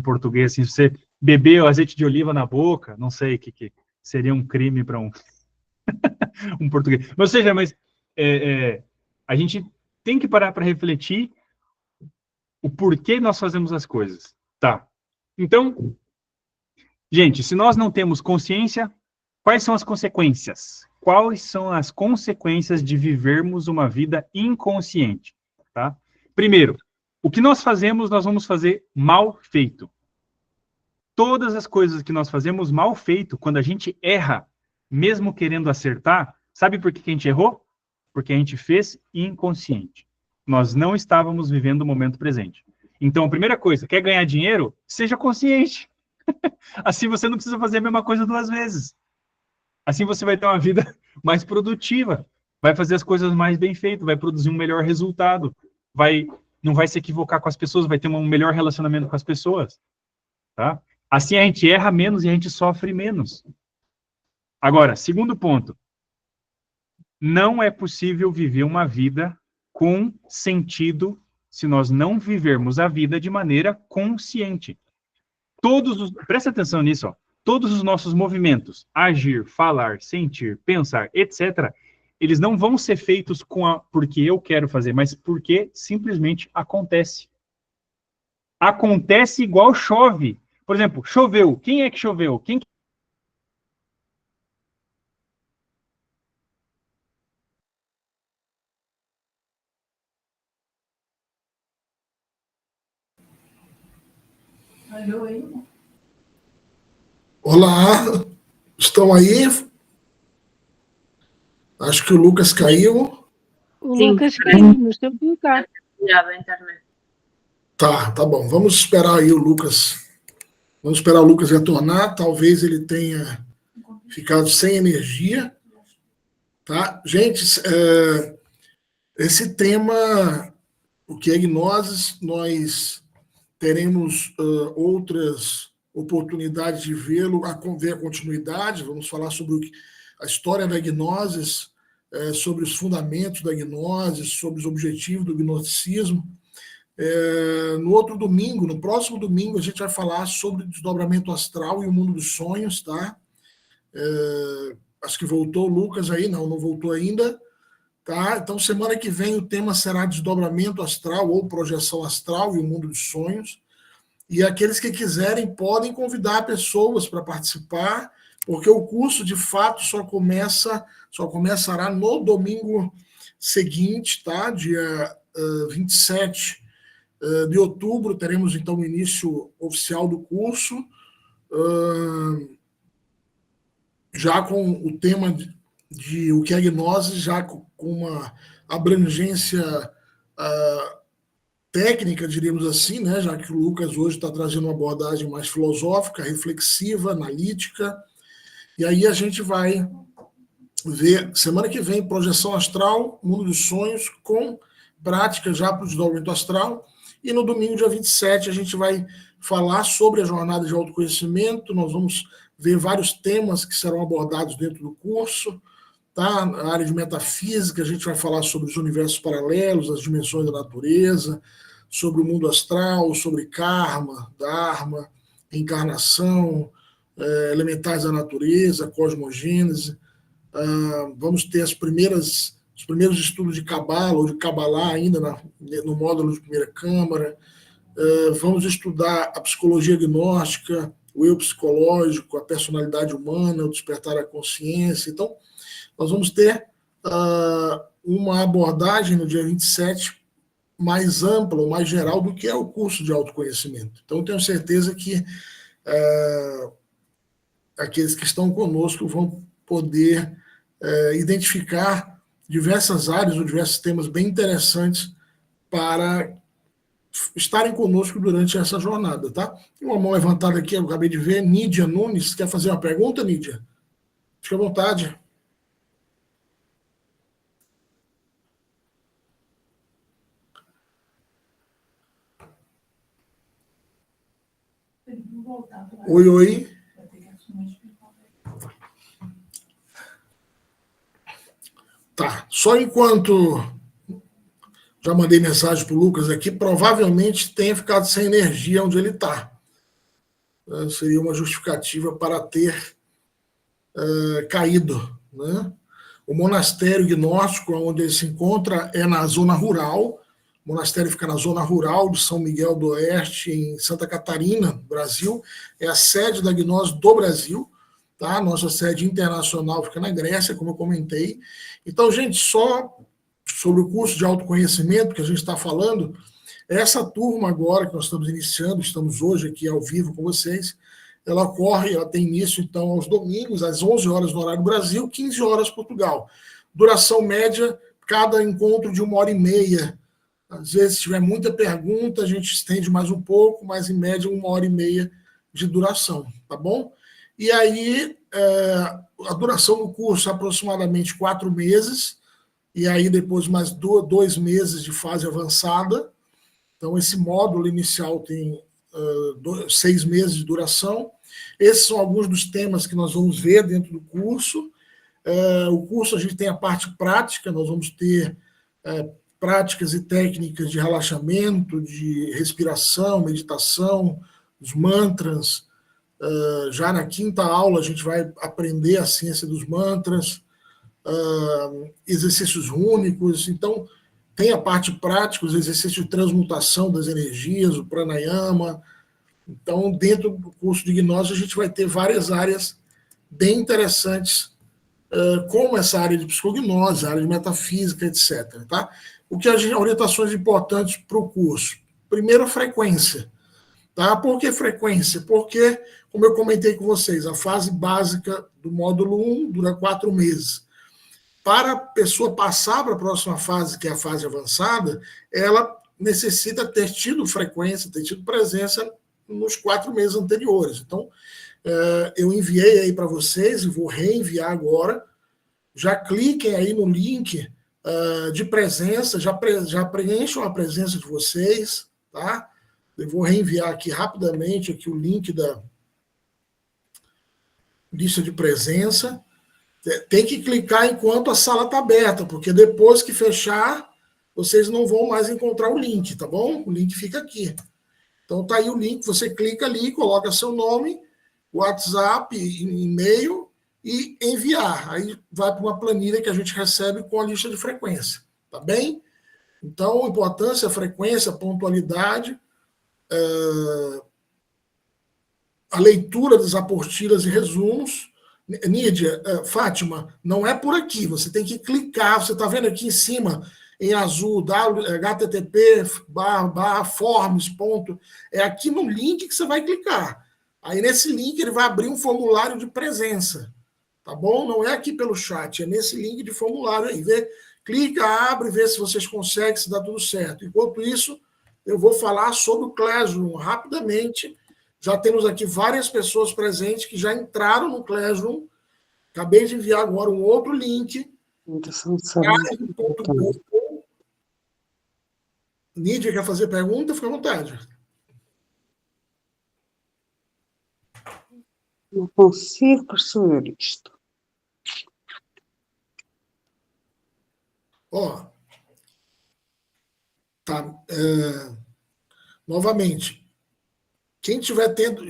português, assim, se você beber o azeite de oliva na boca, não sei o que seria um crime para um português. Ou seja, a gente tem que parar para refletir o porquê nós fazemos as coisas. Tá. Então, gente, se nós não temos consciência, quais são as consequências? Quais são as consequências de vivermos uma vida inconsciente? Tá? Primeiro, o que nós fazemos, nós vamos fazer mal feito. Todas as coisas que nós fazemos mal feito, quando a gente erra, mesmo querendo acertar, sabe por que a gente errou? Porque a gente fez inconsciente. Nós não estávamos vivendo o momento presente. Então, a primeira coisa, quer ganhar dinheiro? Seja consciente. Assim você não precisa fazer a mesma coisa 2 vezes. Assim você vai ter uma vida mais produtiva, vai fazer as coisas mais bem feitas, vai produzir um melhor resultado, não vai se equivocar com as pessoas, vai ter um melhor relacionamento com as pessoas. Tá? Assim a gente erra menos e a gente sofre menos. Agora, segundo ponto. Não é possível viver uma vida com sentido se nós não vivermos a vida de maneira consciente. Presta atenção nisso, ó. Todos os nossos movimentos, agir, falar, sentir, pensar, etc., eles não vão ser feitos porque eu quero fazer, mas porque simplesmente acontece. Acontece igual chove. Por exemplo, choveu. Quem é que choveu? Quem que... Olá, estão aí? Acho que o Lucas caiu. O Lucas caiu, mas estou a colocar. A internet. Tá bom. Vamos esperar aí o Lucas. Vamos esperar o Lucas retornar. Talvez ele tenha ficado sem energia. Tá? Gente, esse tema, o que é gnoses, nós teremos outras oportunidades de vê-lo, ver a continuidade. Vamos falar sobre a história da gnoses, sobre os fundamentos da gnose, sobre os objetivos do gnosticismo. No outro domingo, no próximo domingo, a gente vai falar sobre o desdobramento astral e o mundo dos sonhos, tá? Acho que voltou o Lucas aí, não voltou ainda, tá? Então, semana que vem o tema será desdobramento astral ou projeção astral e o mundo dos sonhos. E aqueles que quiserem podem convidar pessoas para participar, porque o curso, de fato, só começará no domingo seguinte, tá? Dia 27 de outubro, teremos, então, o início oficial do curso. já com o tema de o que é gnose, já com uma abrangência técnica, diríamos assim, né? Já que o Lucas hoje está trazendo uma abordagem mais filosófica, reflexiva, analítica. E aí a gente vai ver, semana que vem, projeção astral, mundo dos sonhos, com prática já para o desdobramento astral. E no domingo, dia 27, a gente vai falar sobre a jornada de autoconhecimento. Nós vamos ver vários temas que serão abordados dentro do curso. Tá? Na área de metafísica, a gente vai falar sobre os universos paralelos, as dimensões da natureza, sobre o mundo astral, sobre karma, dharma, reencarnação, elementais da natureza, cosmogênese. Vamos ter os primeiros estudos de Cabala, ou de Cabalá ainda no módulo de primeira câmara. Vamos estudar a psicologia gnóstica, o eu psicológico, a personalidade humana, o despertar da consciência. Então, nós vamos ter uma abordagem no dia 27 mais ampla, mais geral do que é o curso de autoconhecimento. Então, tenho certeza que aqueles que estão conosco vão poder identificar diversas áreas ou diversos temas bem interessantes para estarem conosco durante essa jornada, tá? Tem uma mão levantada aqui, eu acabei de ver, Nídia Nunes, quer fazer uma pergunta, Nídia? Fique à vontade. Oi, oi. Tá, só enquanto já mandei mensagem para o Lucas aqui, provavelmente tenha ficado sem energia onde ele está. Seria uma justificativa para ter caído. Né? O monastério gnóstico, onde ele se encontra, é na zona rural. O monastério fica na zona rural de São Miguel do Oeste, em Santa Catarina, Brasil. É a sede da Gnose do Brasil. Tá? Nossa sede internacional fica na Grécia, como eu comentei. Então, gente, só sobre o curso de autoconhecimento que a gente está falando, essa turma agora que nós estamos iniciando, estamos hoje aqui ao vivo com vocês, ela tem início, então, aos domingos, às 11 horas no horário do Brasil, 15 horas Portugal. Duração média, cada encontro de 1h30. Às vezes, se tiver muita pergunta, a gente estende mais um pouco, mas em média 1h30 de duração, tá bom? E aí, a duração do curso é aproximadamente 4 meses, e aí depois mais 2 meses de fase avançada. Então, esse módulo inicial tem 6 meses de duração. Esses são alguns dos temas que nós vamos ver dentro do curso. O curso, a gente tem a parte prática, nós vamos ter práticas e técnicas de relaxamento, de respiração, meditação, os mantras. Já na 5ª aula, a gente vai aprender a ciência dos mantras, exercícios rúnicos. Então, tem a parte prática, os exercícios de transmutação das energias, o pranayama. Então, dentro do curso de gnose, a gente vai ter várias áreas bem interessantes, como essa área de psicognose, a área de metafísica, etc. Tá? O que as orientações importantes para o curso? Primeiro, a frequência. Tá? Por que frequência? Porque, como eu comentei com vocês, a fase básica do módulo 1 dura 4 meses. Para a pessoa passar para a próxima fase, que é a fase avançada, ela necessita ter tido frequência, ter tido presença nos 4 meses anteriores. Então, eu enviei aí para vocês e vou reenviar agora. Já cliquem aí no link de presença, já preencham a presença de vocês, tá? Eu vou reenviar aqui rapidamente aqui o link da lista de presença. Tem que clicar enquanto a sala está aberta, porque depois que fechar, vocês não vão mais encontrar o link, tá bom? O link fica aqui. Então tá aí o link, você clica ali, coloca seu nome, WhatsApp, e-mail e enviar. Aí vai para uma planilha que a gente recebe com a lista de frequência, tá bem? Então, importância, frequência, pontualidade, a leitura das apostilas e resumos. Nídia, Fátima, não é por aqui, você tem que clicar, você está vendo aqui em cima, em azul, http://forms. É aqui no link que você vai clicar. Aí nesse link ele vai abrir um formulário de presença, tá bom? Não é aqui pelo chat, é nesse link de formulário aí. Clica, abre, vê se vocês conseguem, se dá tudo certo. Enquanto isso, eu vou falar sobre o Classroom rapidamente. Já temos aqui várias pessoas presentes que já entraram no Classroom. Acabei de enviar agora um outro link. Nídia quer fazer pergunta? Fica à vontade. Não consigo perceber isto. Ó, tá. Novamente, quem estiver tendo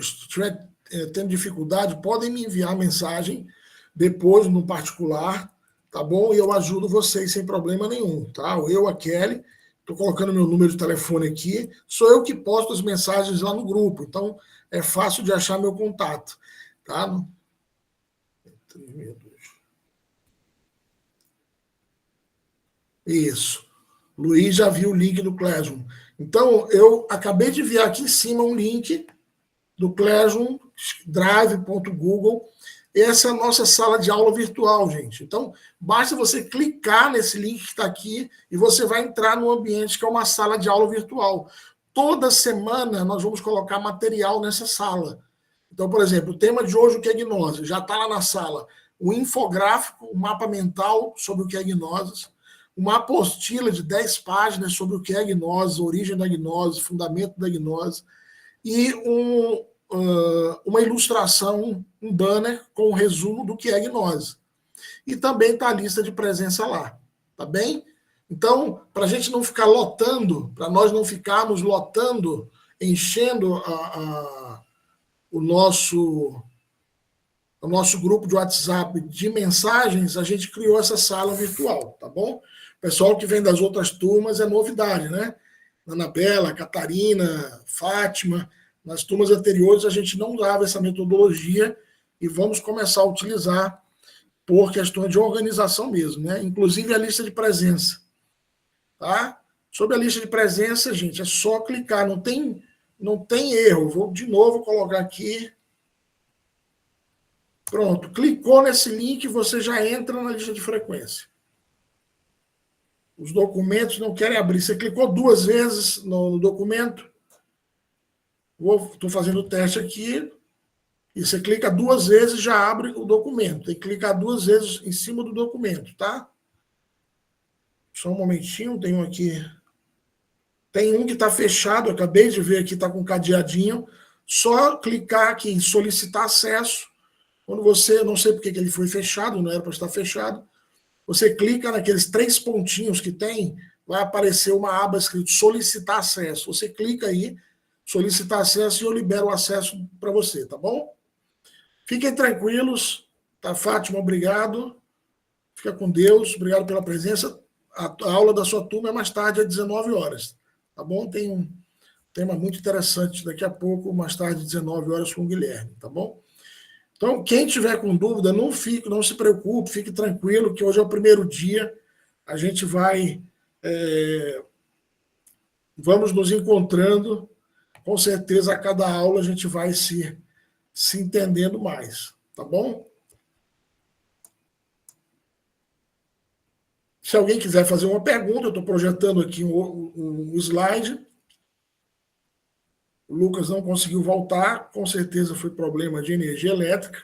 dificuldade, podem me enviar mensagem depois no particular, tá bom? E eu ajudo vocês sem problema nenhum, tá? Eu, a Kelly, estou colocando meu número de telefone aqui, sou eu que posto as mensagens lá no grupo, então é fácil de achar meu contato, tá? Isso. Luiz já viu o link do Classroom. Então, eu acabei de enviar aqui em cima um link do Classroom, drive.google. Essa é a nossa sala de aula virtual, gente. Então, basta você clicar nesse link que está aqui e você vai entrar no ambiente que é uma sala de aula virtual. Toda semana nós vamos colocar material nessa sala. Então, por exemplo, o tema de hoje, o que é gnose? Já está lá na sala. O infográfico, o mapa mental sobre o que é gnose, uma apostila de 10 páginas sobre o que é gnose, origem da gnose, fundamento da gnose, e uma ilustração, um banner com um resumo do que é gnose. E também está a lista de presença lá, tá bem? Então, para a gente não ficar lotando, para nós não ficarmos lotando, enchendo o nosso grupo de WhatsApp de mensagens, a gente criou essa sala virtual, tá bom? O pessoal que vem das outras turmas é novidade, né? Anabela, Catarina, Fátima, nas turmas anteriores a gente não usava essa metodologia e vamos começar a utilizar por questões de organização mesmo, né? Inclusive a lista de presença, tá? Sobre a lista de presença, gente, é só clicar, não tem erro. Vou de novo colocar aqui. Pronto, clicou nesse link, você já entra na lista de frequência. Os documentos não querem abrir. Você clicou 2 vezes no documento. Estou fazendo o teste aqui. E você clica 2 vezes e já abre o documento. Tem que clicar 2 vezes em cima do documento, tá? Só um momentinho, tem um aqui. Tem um que está fechado, eu acabei de ver aqui, está com cadeadinho. Só clicar aqui em solicitar acesso. Quando você, não sei porque que ele foi fechado, não era para estar fechado, você clica naqueles 3 pontinhos que tem, vai aparecer uma aba escrito solicitar acesso. Você clica aí, solicitar acesso e eu libero o acesso para você, tá bom? Fiquem tranquilos, tá, Fátima? Obrigado. Fica com Deus, obrigado pela presença. A aula da sua turma é mais tarde, às 19 horas, tá bom? Tem um tema muito interessante daqui a pouco, mais tarde, 19 horas, com o Guilherme, tá bom? Então, quem tiver com dúvida, não se preocupe, fique tranquilo, que hoje é o primeiro dia, a gente vamos nos encontrando, com certeza a cada aula a gente vai se entendendo mais, tá bom? Se alguém quiser fazer uma pergunta, eu estou projetando aqui um slide. O Lucas não conseguiu voltar, com certeza foi problema de energia elétrica.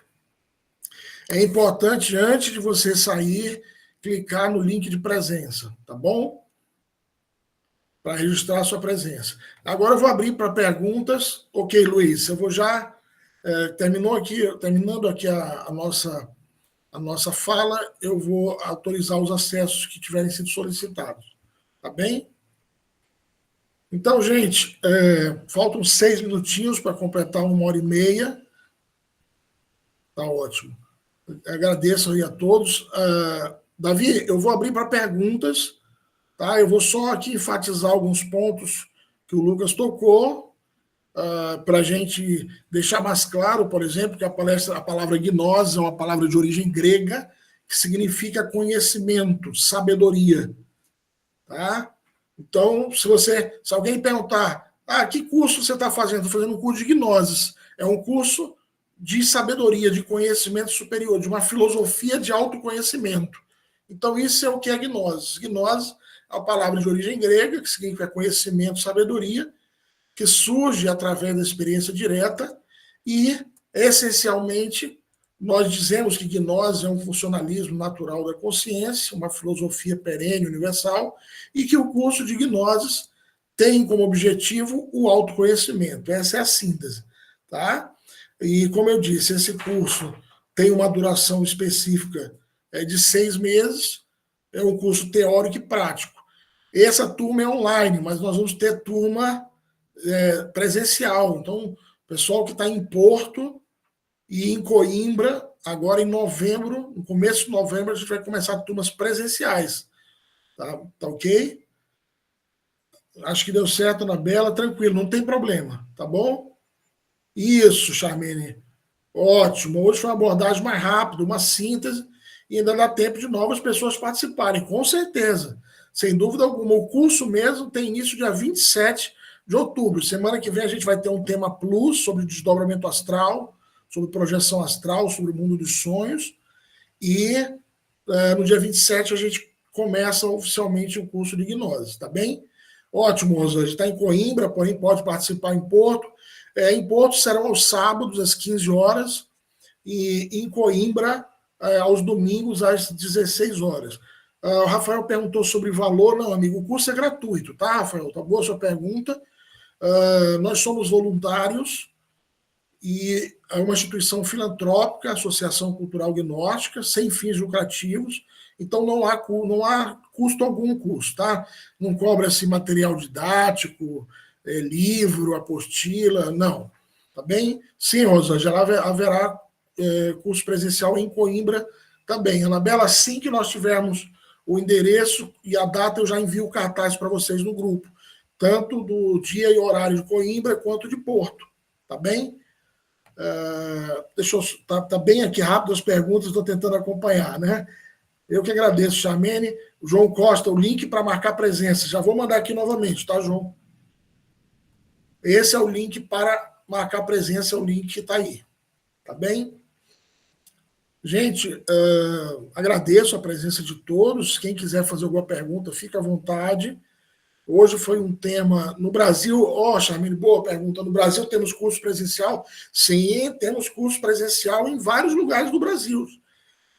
É importante, antes de você sair, clicar no link de presença, tá bom? Para registrar a sua presença. Agora eu vou abrir para perguntas. Ok, Luiz, eu vou já... terminando aqui a nossa fala, eu vou autorizar os acessos que tiverem sido solicitados. Tá bem? Então, gente, faltam 6 minutinhos para completar 1h30. Tá ótimo. Agradeço aí a todos. Davi, eu vou abrir para perguntas, tá? Eu vou só aqui enfatizar alguns pontos que o Lucas tocou, para a gente deixar mais claro, por exemplo, que a palavra gnose é uma palavra de origem grega, que significa conhecimento, sabedoria. Tá? Então, se alguém perguntar, que curso você está fazendo? Estou fazendo um curso de gnoses. É um curso de sabedoria, de conhecimento superior, de uma filosofia de autoconhecimento. Então, isso é o que é gnose. Gnose é uma palavra de origem grega, que significa conhecimento, sabedoria, que surge através da experiência direta e, essencialmente, nós dizemos que gnose é um funcionalismo natural da consciência, uma filosofia perene, universal, e que o curso de gnoses tem como objetivo o autoconhecimento. Essa é a síntese. Tá? E, como eu disse, esse curso tem uma duração específica de 6 meses, é um curso teórico e prático. Essa turma é online, mas nós vamos ter turma presencial. Então, o pessoal que está em Porto e em Coimbra, agora em novembro, no começo de novembro, a gente vai começar turmas presenciais. Tá ok? Acho que deu certo, Anabela. Tranquilo, não tem problema, tá bom? Isso, Charmene. Ótimo. Hoje foi uma abordagem mais rápida, uma síntese, e ainda dá tempo de novas pessoas participarem, com certeza. Sem dúvida alguma. O curso mesmo tem início dia 27 de outubro. Semana que vem a gente vai ter um tema plus sobre desdobramento astral, sobre projeção astral, sobre o mundo dos sonhos. E no dia 27 a gente começa oficialmente o curso de gnose, tá bem? Ótimo, Rosângela. A gente está em Coimbra, porém pode participar em Porto. Em Porto serão aos sábados, às 15 horas, e em Coimbra, aos domingos, às 16 horas. O Rafael perguntou sobre valor. Não, amigo, o curso é gratuito, tá, Rafael? Tá boa a sua pergunta. Nós somos voluntários e é uma instituição filantrópica, Associação Cultural Gnóstica, sem fins lucrativos, então não há custo algum curso, tá? Não cobra-se material didático, livro, apostila, não. Tá bem? Sim, Rosângela, haverá curso presencial em Coimbra também. Anabela, assim que nós tivermos o endereço e a data, eu já envio o cartaz para vocês no grupo, tanto do dia e horário de Coimbra quanto de Porto. Tá bem? Deixa eu... Tá bem aqui rápido as perguntas, estou tentando acompanhar, né? Eu que agradeço, Charmene. O João Costa, o link para marcar presença. Já vou mandar aqui novamente, tá, João? Esse é o link para marcar presença, é o link que está aí. Tá bem? Gente, agradeço a presença de todos. Quem quiser fazer alguma pergunta, fica à vontade. Hoje foi um tema... No Brasil... Charmene, boa pergunta. No Brasil temos curso presencial? Sim, temos curso presencial em vários lugares do Brasil.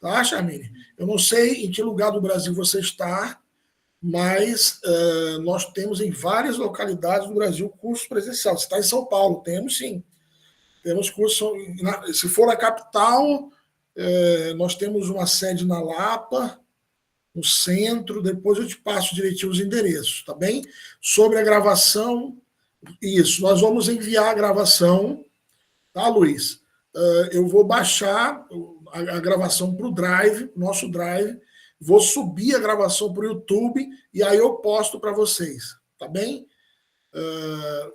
Tá, Charmene? Eu não sei em que lugar do Brasil você está, mas nós temos em várias localidades do Brasil curso presencial. Você está em São Paulo? Temos, sim. Temos curso... Se for na capital, nós temos uma sede na Lapa, no centro. Depois eu te passo direitinho os endereços, tá bem? Sobre a gravação, isso. Nós vamos enviar a gravação, tá, Luiz? Eu vou baixar a gravação para o Drive, nosso Drive, vou subir a gravação para o YouTube e aí eu posto para vocês, tá bem?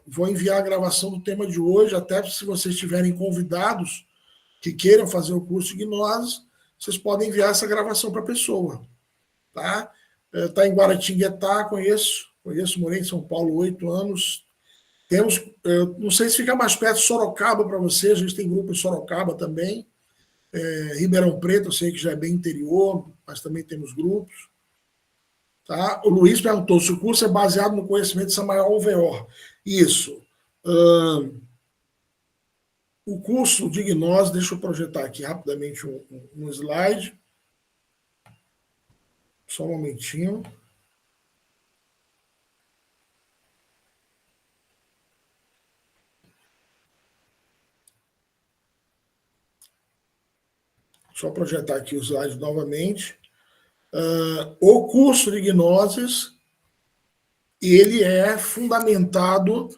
Vou enviar a gravação do tema de hoje, até se vocês tiverem convidados que queiram fazer o curso de gnose, vocês podem enviar essa gravação para a pessoa, tá? Tá em Guaratinguetá, conheço, morei em São Paulo 8 anos. Temos, não sei se fica mais perto de Sorocaba para vocês, a gente tem grupo em Sorocaba também. Ribeirão Preto, eu sei que já é bem interior, mas também temos grupos. Tá? O Luiz perguntou se o curso é baseado no conhecimento de Samael Alveor. Isso. O curso de gnose, deixa eu projetar aqui rapidamente um slide. Só um momentinho. Só projetar aqui os slides novamente. O curso de gnoses, ele é fundamentado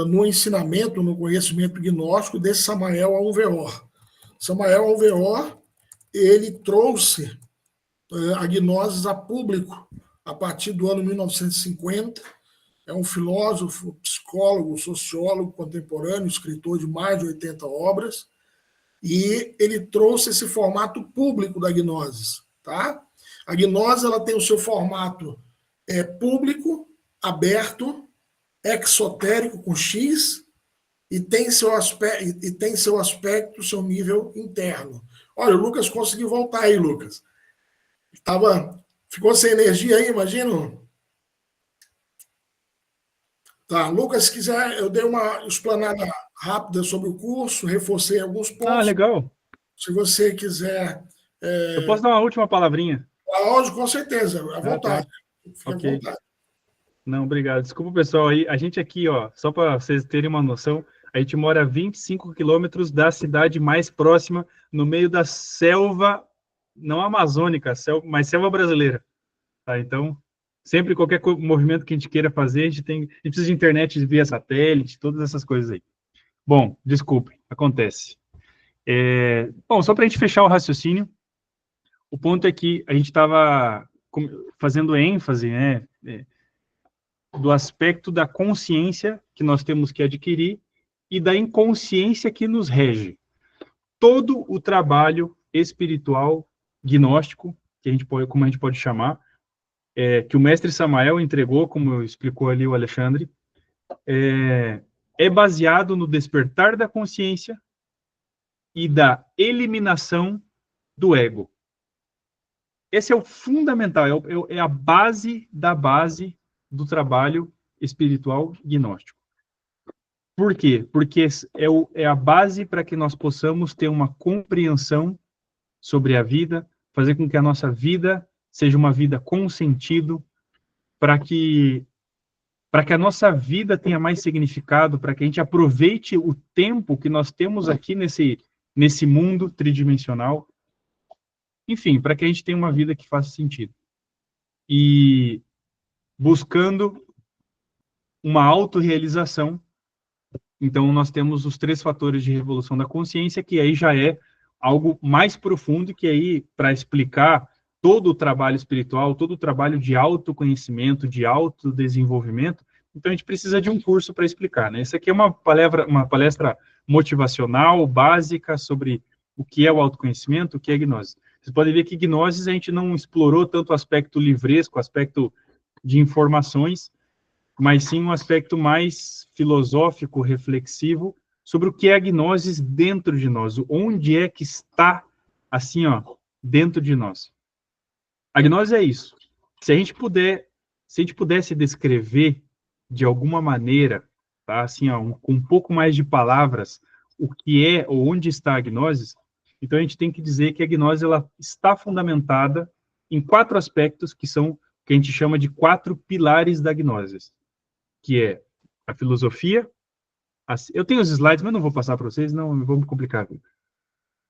no ensinamento, no conhecimento gnóstico de Samael Alveor. Samael Alveor, ele trouxe a gnosis a público a partir do ano 1950. É um filósofo, psicólogo, sociólogo contemporâneo, escritor de mais de 80 obras, e ele trouxe esse formato público da gnosis. Tá? A gnose ela tem o seu formato público, aberto, exotérico, com X, e tem seu aspecto, seu nível interno. Olha, o Lucas conseguiu voltar aí, Lucas. Ficou sem energia aí, imagino? Tá, Lucas, se quiser, eu dei uma explanada rápida sobre o curso, reforcei alguns pontos. Legal. Se você quiser... Eu posso dar uma última palavrinha? Lógico, com certeza, à vontade. Tá. Fique à Ok. vontade. Não, obrigado. Desculpa, pessoal, aí. A gente aqui, ó, só para vocês terem uma noção, a gente mora a 25 quilômetros da cidade mais próxima, no meio da selva, não amazônica, mas selva brasileira. Tá? Então, sempre qualquer movimento que a gente queira fazer, a gente precisa de internet via satélite, todas essas coisas aí. Bom, desculpe, acontece. Bom, só para a gente fechar o raciocínio, o ponto é que a gente estava fazendo ênfase, né, do aspecto da consciência que nós temos que adquirir e da inconsciência que nos rege. Todo o trabalho espiritual, gnóstico, como a gente pode chamar, que o mestre Samael entregou, como explicou ali o Alexandre, é baseado no despertar da consciência e da eliminação do ego. Esse é o fundamental, é a base da base do trabalho espiritual gnóstico. Por quê? Porque é a base para que nós possamos ter uma compreensão sobre a vida, fazer com que a nossa vida seja uma vida com sentido, para que a nossa vida tenha mais significado, para que a gente aproveite o tempo que nós temos aqui nesse mundo tridimensional, enfim, para que a gente tenha uma vida que faça sentido. E buscando uma autorrealização. Então, nós temos os 3 fatores de revolução da consciência, que aí já é algo mais profundo, que aí, para explicar todo o trabalho espiritual, todo o trabalho de autoconhecimento, de autodesenvolvimento, então a gente precisa de um curso para explicar, né? Isso aqui é uma palestra motivacional, básica, sobre o que é o autoconhecimento, o que é gnose. Vocês podem ver que gnose a gente não explorou tanto o aspecto livresco, o aspecto de informações, mas sim um aspecto mais filosófico, reflexivo, sobre o que é a gnose dentro de nós, onde é que está, assim, ó, dentro de nós. A gnose é isso. Se a gente pudesse descrever de alguma maneira, tá, assim, ó, com um pouco mais de palavras, o que é ou onde está a gnose, então a gente tem que dizer que a gnose ela está fundamentada em 4 aspectos que a gente chama de 4 pilares da gnose, que é a filosofia. Eu tenho os slides, mas não vou passar para vocês, não vou me complicar.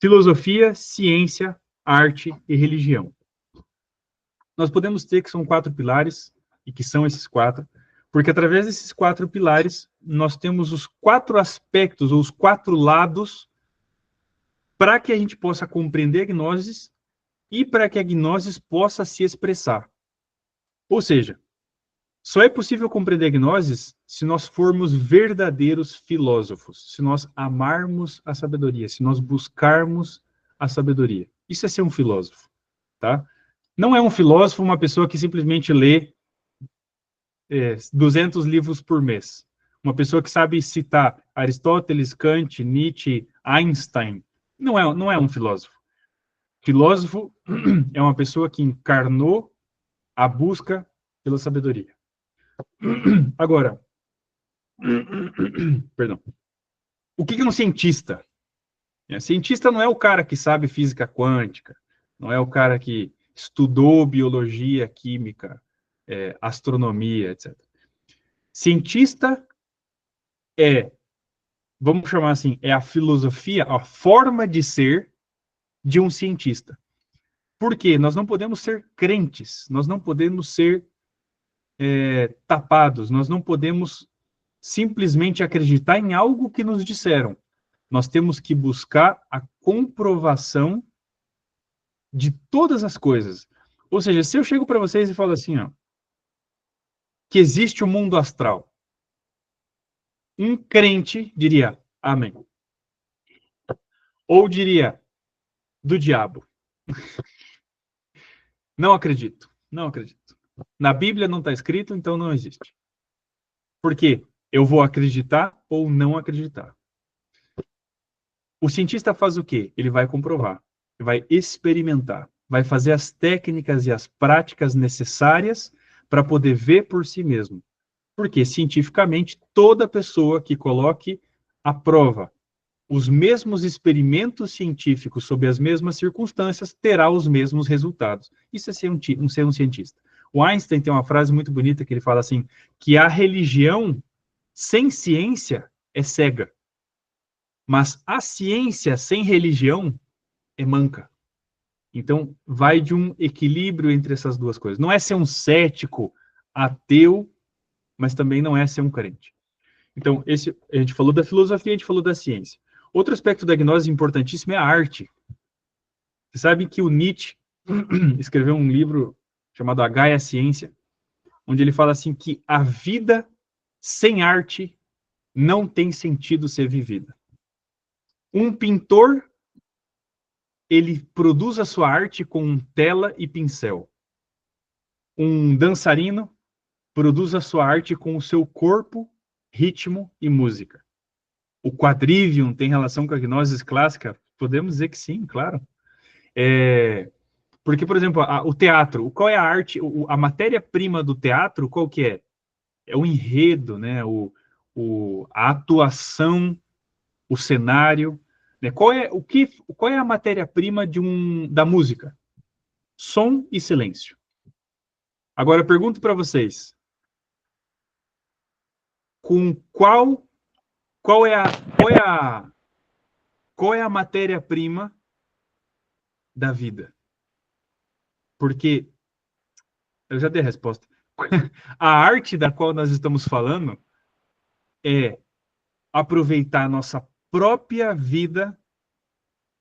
Filosofia, ciência, arte e religião. Nós podemos ter que são 4 pilares, e que são esses 4, porque através desses 4 pilares, nós temos os 4 aspectos, ou os 4 lados, para que a gente possa compreender a gnose e para que a gnose possa se expressar. Ou seja, só é possível compreender a gnose se nós formos verdadeiros filósofos, se nós amarmos a sabedoria, se nós buscarmos a sabedoria. Isso é ser um filósofo, tá? Não é um filósofo uma pessoa que simplesmente lê 200 livros por mês. Uma pessoa que sabe citar Aristóteles, Kant, Nietzsche, Einstein. Não é um filósofo. Filósofo é uma pessoa que encarnou a busca pela sabedoria. Agora, perdão. O que é um cientista? Cientista não é o cara que sabe física quântica, não é o cara que estudou biologia, química, astronomia, etc. Cientista vamos chamar assim, é a filosofia, a forma de ser de um cientista. Por quê? Nós não podemos ser crentes, nós não podemos ser tapados, nós não podemos simplesmente acreditar em algo que nos disseram. Nós temos que buscar a comprovação de todas as coisas. Ou seja, se eu chego para vocês e falo assim, ó, que existe o mundo astral, um crente diria, amém. Ou diria, do diabo. Não acredito, não acredito. Na Bíblia não está escrito, então não existe. Por quê? Eu vou acreditar ou não acreditar. O cientista faz o quê? Ele vai comprovar, ele vai experimentar, vai fazer as técnicas e as práticas necessárias para poder ver por si mesmo. Porque, cientificamente, toda pessoa que coloque à prova os mesmos experimentos científicos sob as mesmas circunstâncias terá os mesmos resultados. Isso é ser um cientista. O Einstein tem uma frase muito bonita que ele fala assim, que a religião sem ciência é cega, mas a ciência sem religião é manca. Então, vai de um equilíbrio entre essas duas coisas. Não é ser um cético, ateu, mas também não é ser um crente. Então, a gente falou da filosofia, a gente falou da ciência. Outro aspecto da gnose importantíssimo é a arte. Você sabe que o Nietzsche escreveu um livro chamado A Gaia Ciência, onde ele fala assim que a vida sem arte não tem sentido ser vivida. Um pintor, ele produz a sua arte com tela e pincel. Um dançarino produz a sua arte com o seu corpo, ritmo e música. O quadrivium tem relação com a gnose clássica? Podemos dizer que sim, claro. Porque, por exemplo, o teatro, qual é a arte, a matéria-prima do teatro, qual que é? É o enredo, né? A atuação, o cenário. Né? Qual é a matéria-prima da música? Som e silêncio. Agora, eu pergunto para vocês, qual é a matéria-prima da vida? Porque eu já dei a resposta. A arte da qual nós estamos falando é aproveitar a nossa própria vida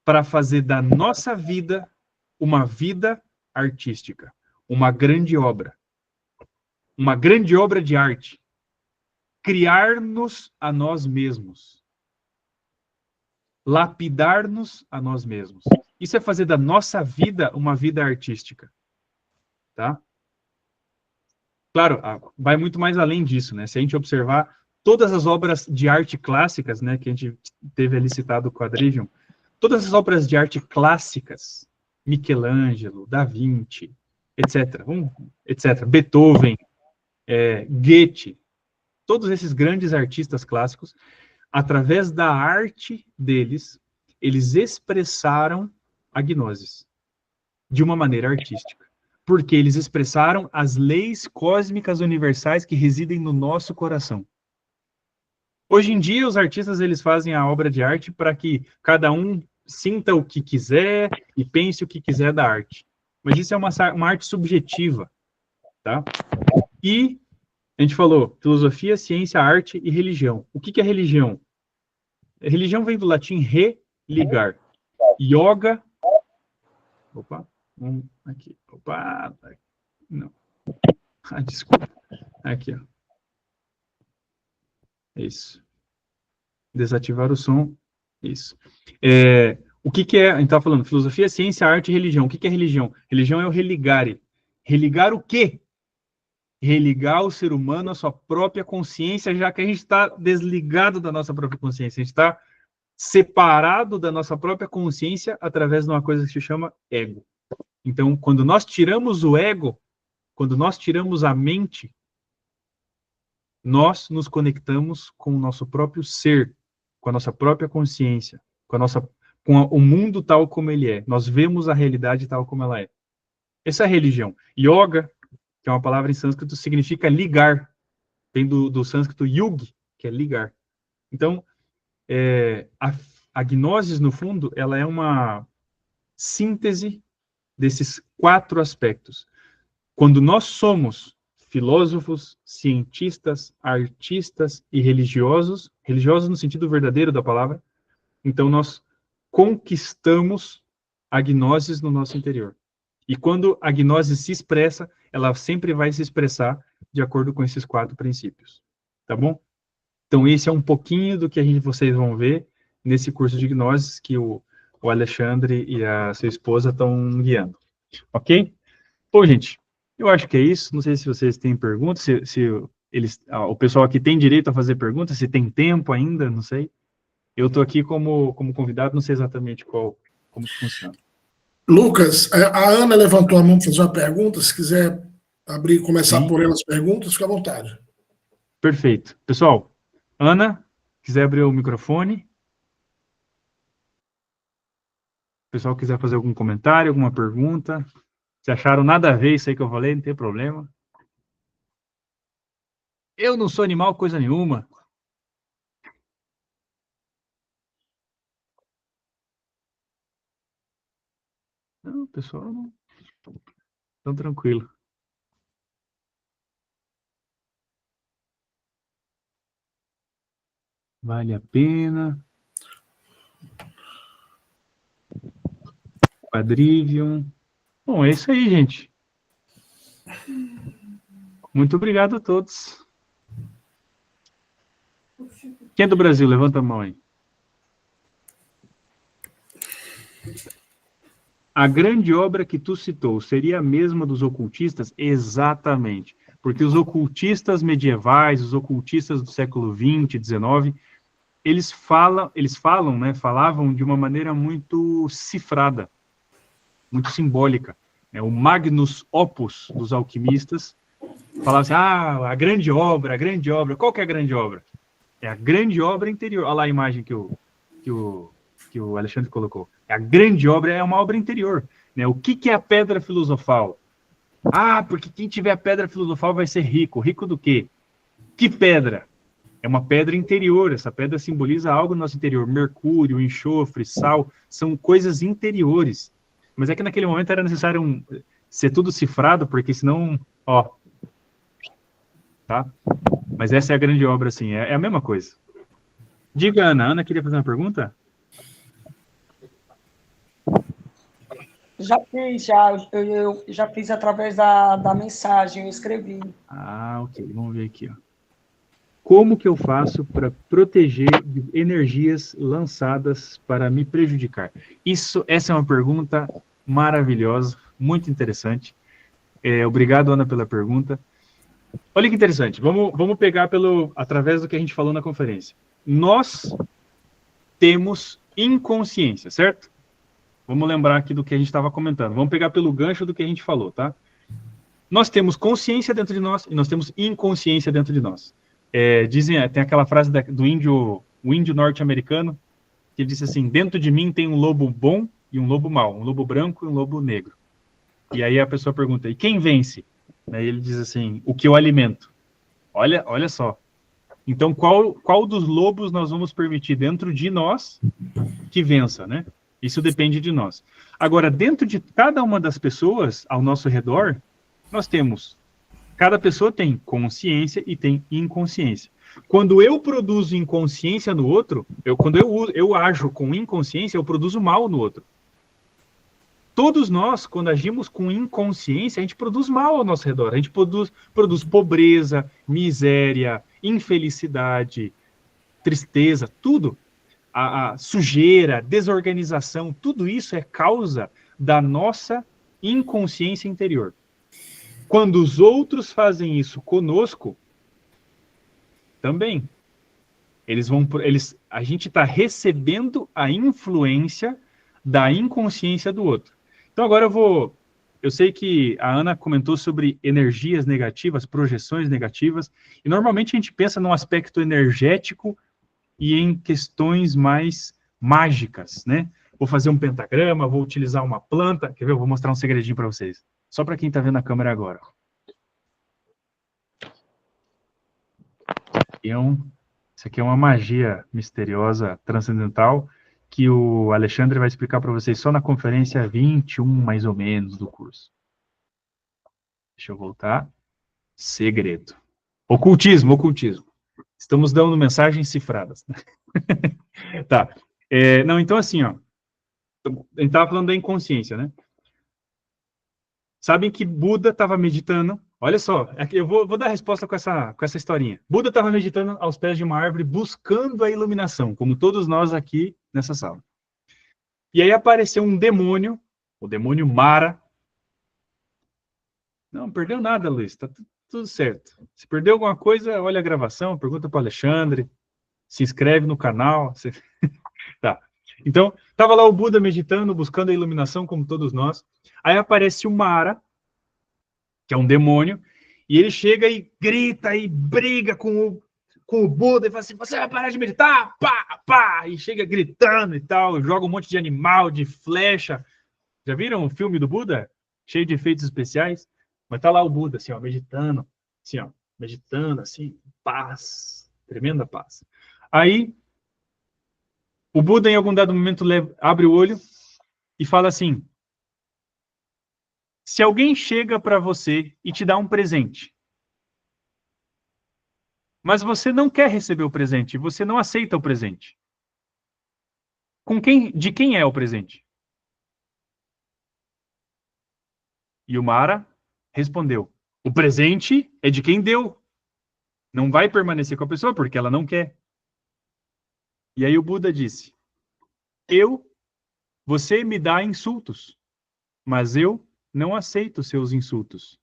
para fazer da nossa vida uma vida artística, uma grande obra de arte. Criar-nos a nós mesmos. Lapidar-nos a nós mesmos. Isso é fazer da nossa vida uma vida artística. Tá? Claro, vai muito mais além disso, né? Se a gente observar todas as obras de arte clássicas, né, que a gente teve ali citado o Quadrivium, todas as obras de arte clássicas, Michelangelo, Da Vinci, etc., Beethoven, Goethe, todos esses grandes artistas clássicos, através da arte deles, eles expressaram a gnose de uma maneira artística. Porque eles expressaram as leis cósmicas universais que residem no nosso coração. Hoje em dia, os artistas eles fazem a obra de arte para que cada um sinta o que quiser e pense o que quiser da arte. Mas isso é uma arte subjetiva. Tá? E a gente falou filosofia, ciência, arte e religião. O que é religião? Religião vem do latim religar. Yoga... Opa, aqui. Opa, não. Desculpa. Aqui, ó. Isso. Desativar o som. Isso. O que é? A gente está falando filosofia, ciência, arte e religião. O que é religião? Religião é o religare. Religar o quê? Religar o ser humano à sua própria consciência, já que a gente está desligado da nossa própria consciência. A gente está separado da nossa própria consciência através de uma coisa que se chama ego. Então, quando nós tiramos o ego, quando nós tiramos a mente, nós nos conectamos com o nosso próprio ser, com a nossa própria consciência, com o mundo tal como ele é. Nós vemos a realidade tal como ela é. Essa é a religião. Yoga, que é uma palavra em sânscrito, significa ligar. Vem do sânscrito yug, que é ligar. Então, a gnose, no fundo, ela é uma síntese desses 4 aspectos. Quando nós somos filósofos, cientistas, artistas e religiosos no sentido verdadeiro da palavra, então nós conquistamos a gnose no nosso interior. E quando a gnose se expressa, ela sempre vai se expressar de acordo com esses 4 princípios. Tá bom? Então, esse é um pouquinho do que vocês vão ver nesse curso de gnoses que o Alexandre e a sua esposa estão guiando. Ok? Bom, gente, eu acho que é isso. Não sei se vocês têm perguntas, se o pessoal aqui tem direito a fazer perguntas, se tem tempo ainda, não sei. Eu estou aqui como convidado, não sei exatamente como que funciona. Lucas, a Ana levantou a mão para fazer uma pergunta. Se quiser abrir e começar Sim. por ela as perguntas, fica à vontade. Perfeito. Pessoal, Ana, quiser abrir o microfone. O pessoal quiser fazer algum comentário, alguma pergunta. Se acharam nada a ver isso aí que eu falei, não tem problema. Eu não sou animal coisa nenhuma. Não, pessoal, não. Tão tranquilo. Vale a pena. Quadrivium. Bom, é isso aí, gente. Muito obrigado a todos. Quem é do Brasil? Levanta a mão aí. A grande obra que tu citou seria a mesma dos ocultistas? Exatamente. Porque os ocultistas medievais, os ocultistas do século XX, XIX, eles falavam de uma maneira muito cifrada, muito simbólica. O Magnus Opus dos alquimistas falava assim, a grande obra. Qual que é a grande obra? É a grande obra interior. Olha lá a imagem que o Alexandre colocou. A grande obra é uma obra interior. Né? O que é a pedra filosofal? Porque quem tiver a pedra filosofal vai ser rico. Rico do quê? Que pedra? É uma pedra interior. Essa pedra simboliza algo no nosso interior. Mercúrio, enxofre, sal, são coisas interiores. Mas é que naquele momento era necessário ser tudo cifrado, porque senão, tá? Mas essa é a grande obra, assim, é a mesma coisa. Diga, Ana. Ana queria fazer uma pergunta? Já fiz, eu já fiz através da mensagem, eu escrevi. Ok, vamos ver aqui, ó. Como que eu faço para proteger de energias lançadas para me prejudicar? Essa é uma pergunta maravilhosa, muito interessante. Obrigado, Ana, pela pergunta. Olha que interessante, vamos pegar através do que a gente falou na conferência. Nós temos inconsciência, certo? Vamos lembrar aqui do que a gente estava comentando. Vamos pegar pelo gancho do que a gente falou, tá? Nós temos consciência dentro de nós e nós temos inconsciência dentro de nós. Tem aquela frase do índio norte-americano, que ele disse assim, dentro de mim tem um lobo bom e um lobo mau, um lobo branco e um lobo negro. E aí a pessoa pergunta, e quem vence? Aí ele diz assim, o que eu alimento. Olha só. Então, qual dos lobos nós vamos permitir dentro de nós que vença, né? Isso depende de nós. Agora, dentro de cada uma das pessoas ao nosso redor, cada pessoa tem consciência e tem inconsciência. Quando eu produzo inconsciência no outro, quando eu ajo com inconsciência, eu produzo mal no outro. Todos nós, quando agimos com inconsciência, a gente produz mal ao nosso redor. A gente produz pobreza, miséria, infelicidade, tristeza, tudo. A sujeira, desorganização, tudo isso é causa da nossa inconsciência interior. Quando os outros fazem isso conosco, também. A gente está recebendo a influência da inconsciência do outro. Então agora eu sei que a Ana comentou sobre energias negativas, projeções negativas, e normalmente a gente pensa num aspecto energético e em questões mais mágicas, né? Vou fazer um pentagrama, vou utilizar uma planta. Quer ver? Eu vou mostrar um segredinho para vocês. Só para quem está vendo a câmera agora. Isso aqui é uma magia misteriosa, transcendental, que o Alexandre vai explicar para vocês só na conferência 21, mais ou menos, do curso. Deixa eu voltar. Segredo. Ocultismo. Estamos dando mensagens cifradas. Tá. Então assim, ó. A gente estava falando da inconsciência, né? Sabem que Buda estava meditando. Olha só, eu vou dar a resposta com essa historinha. Buda estava meditando aos pés de uma árvore, buscando a iluminação, como todos nós aqui nessa sala. E aí apareceu um demônio, o demônio Mara. Não perdeu nada, Luiz. Tá tudo certo. Se perdeu alguma coisa, olha a gravação, pergunta para o Alexandre, se inscreve no canal. Tá. Então, estava lá o Buda meditando, buscando a iluminação, como todos nós. Aí aparece o Mara, que é um demônio, e ele chega e grita e briga com o Buda e fala assim, você vai parar de meditar? Pá, pá! E chega gritando e tal, joga um monte de animal, de flecha. Já viram o filme do Buda? Cheio de efeitos especiais? Mas tá lá o Buda, assim, ó, meditando, assim, paz, tremenda paz. Aí, o Buda, em algum dado momento, abre o olho e fala assim, se alguém chega para você e te dá um presente, mas você não quer receber o presente, você não aceita o presente, de quem é o presente? E o Mara respondeu, o presente é de quem deu. Não vai permanecer com a pessoa porque ela não quer. E aí o Buda disse, você me dá insultos, mas eu não aceito seus insultos.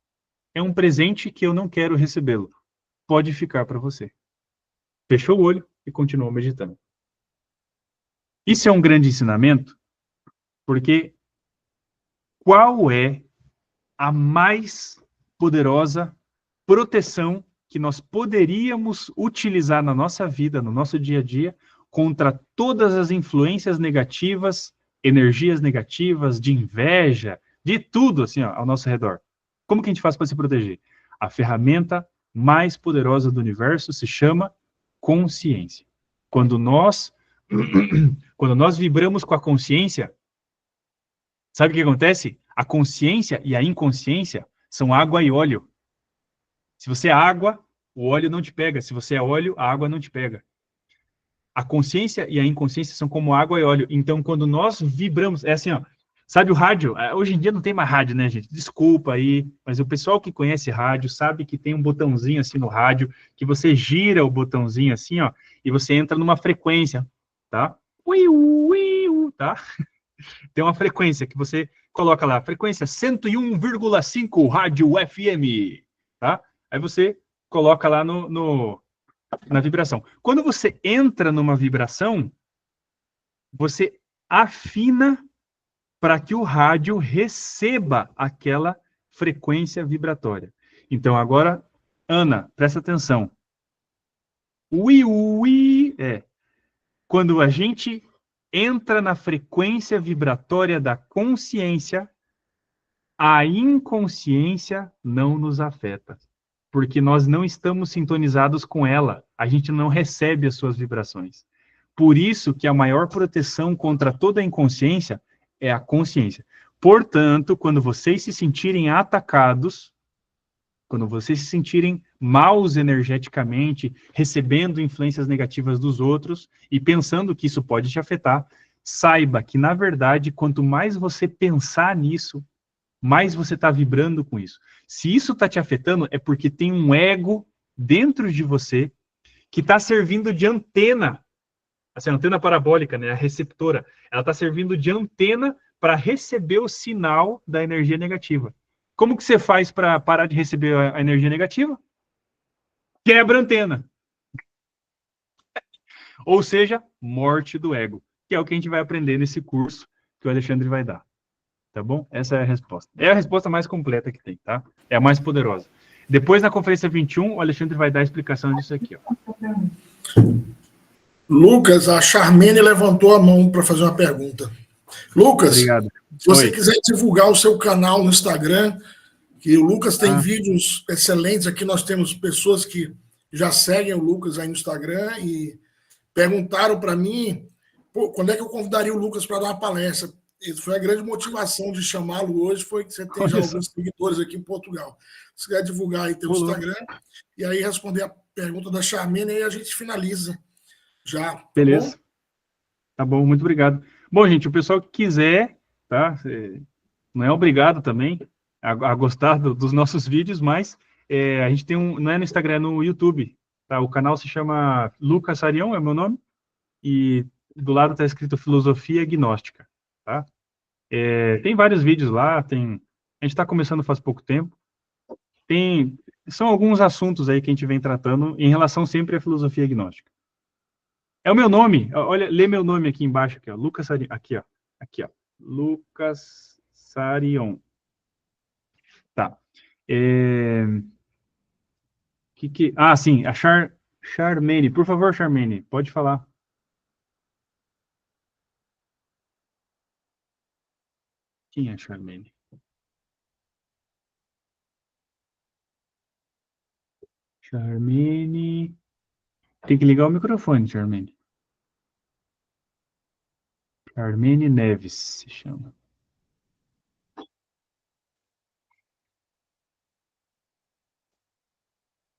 É um presente que eu não quero recebê-lo. Pode ficar para você. Fechou o olho e continuou meditando. Isso é um grande ensinamento, porque qual é a mais poderosa proteção que nós poderíamos utilizar na nossa vida, no nosso dia a dia, contra todas as influências negativas, energias negativas, de inveja, de tudo assim, ó, ao nosso redor? Como que a gente faz para se proteger? A ferramenta mais poderosa do universo se chama consciência. Quando nós vibramos com a consciência, sabe o que acontece? A consciência e a inconsciência são água e óleo. Se você é água, o óleo não te pega. Se você é óleo, a água não te pega. A consciência e a inconsciência são como água e óleo. Então, quando nós vibramos, é assim, ó, sabe o rádio? Hoje em dia não tem mais rádio, né, gente? Desculpa aí, mas o pessoal que conhece rádio sabe que tem um botãozinho assim no rádio, que você gira o botãozinho assim, ó, e você entra numa frequência, tá? Tá? Tem uma frequência que você coloca lá, frequência 101,5 rádio FM, tá? Aí você coloca lá na vibração. Quando você entra numa vibração, você afina para que o rádio receba aquela frequência vibratória. Então, agora, Ana, presta atenção. Quando a gente entra na frequência vibratória da consciência, a inconsciência não nos afeta, porque nós não estamos sintonizados com ela, a gente não recebe as suas vibrações. Por isso que a maior proteção contra toda a inconsciência é a consciência. Portanto, quando vocês se sentirem atacados, quando vocês se sentirem maus energeticamente, recebendo influências negativas dos outros e pensando que isso pode te afetar, saiba que, na verdade, quanto mais você pensar nisso, mais você está vibrando com isso. Se isso está te afetando, é porque tem um ego dentro de você que está servindo de antena, essa antena parabólica, né, a receptora, ela está servindo de antena para receber o sinal da energia negativa. Como que você faz para parar de receber a energia negativa? Quebra a antena. Ou seja, morte do ego, que é o que a gente vai aprender nesse curso que o Alexandre vai dar. Tá bom? Essa é a resposta. É a resposta mais completa que tem, tá? É a mais poderosa. Depois, na conferência 21, o Alexandre vai dar a explicação disso aqui, ó. Lucas, a Charmene levantou a mão para fazer uma pergunta. Lucas, obrigado. Se você quiser divulgar o seu canal no Instagram, que o Lucas tem vídeos excelentes, aqui nós temos pessoas que já seguem o Lucas aí no Instagram e perguntaram para mim, quando é que eu convidaria o Lucas para dar uma palestra? Isso foi a grande motivação de chamá-lo hoje, foi que você tem já alguns seguidores aqui em Portugal. Se quiser divulgar aí teu Instagram, e aí responder a pergunta da Charmene, aí a gente finaliza já. Tá beleza. Bom? Tá bom, muito obrigado. Bom, gente, o pessoal que quiser, tá? Não é obrigado também a gostar dos nossos vídeos, mas a gente tem não é no Instagram, é no YouTube, tá? O canal se chama Lucas Sarião, é o meu nome, e do lado está escrito Filosofia Gnóstica, tá? Tem vários vídeos lá, a gente está começando faz pouco tempo, São alguns assuntos aí que a gente vem tratando em relação sempre à filosofia gnóstica. É o meu nome, olha, lê meu nome aqui embaixo, aqui, ó, Lucas Sarion, aqui, ó, Lucas Sarion. Tá. Sim, a Charmaine, por favor, Charmaine, pode falar. Quem é a Charmaine? Charmaine. Tem que ligar o microfone, Charmaine. Charmaine Neves se chama.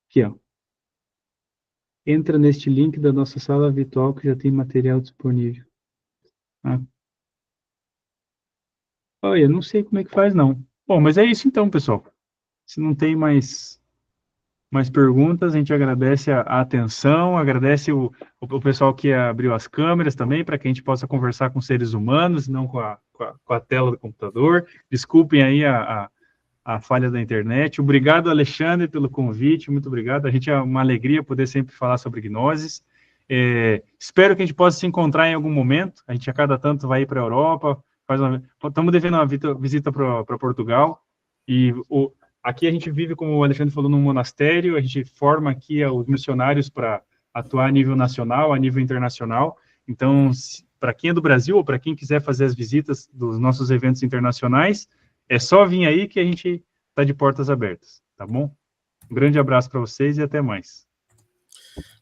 Aqui, ó. Entra neste link da nossa sala virtual que já tem material disponível. Ah. Olha, não sei como é que faz, não. Bom, mas é isso então, pessoal. Se não tem mais perguntas, a gente agradece a atenção, agradece o pessoal que abriu as câmeras também, para que a gente possa conversar com seres humanos, não com a tela do computador. Desculpem aí a falha da internet. Obrigado, Alexandre, pelo convite, muito obrigado. A gente é uma alegria poder sempre falar sobre gnoses. Espero que a gente possa se encontrar em algum momento. A gente a cada tanto vai ir para a Europa, estamos devendo uma visita para Portugal, e aqui a gente vive, como o Alexandre falou, num monastério, a gente forma aqui os missionários para atuar a nível nacional, a nível internacional. Então, para quem é do Brasil, ou para quem quiser fazer as visitas dos nossos eventos internacionais, é só vir aí que a gente está de portas abertas, tá bom? Um grande abraço para vocês e até mais.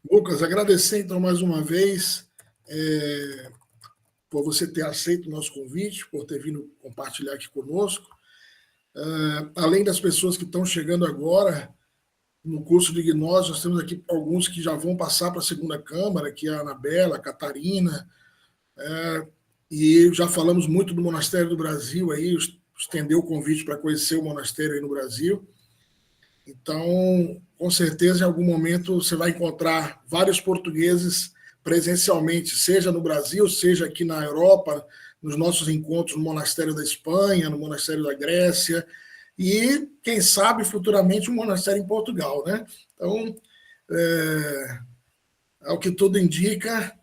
Lucas, agradecer então mais uma vez por você ter aceito o nosso convite, por ter vindo compartilhar aqui conosco. Além das pessoas que estão chegando agora no curso de gnose, nós temos aqui alguns que já vão passar para a segunda câmara, que é a Anabela, a Catarina, e já falamos muito do Monastério do Brasil aí, estendeu o convite para conhecer o monastério aí no Brasil. Então, com certeza, em algum momento, você vai encontrar vários portugueses presencialmente, seja no Brasil, seja aqui na Europa, nos nossos encontros no Monastério da Espanha, no Monastério da Grécia, e, quem sabe, futuramente, um monastério em Portugal, né? Então, ao que tudo indica,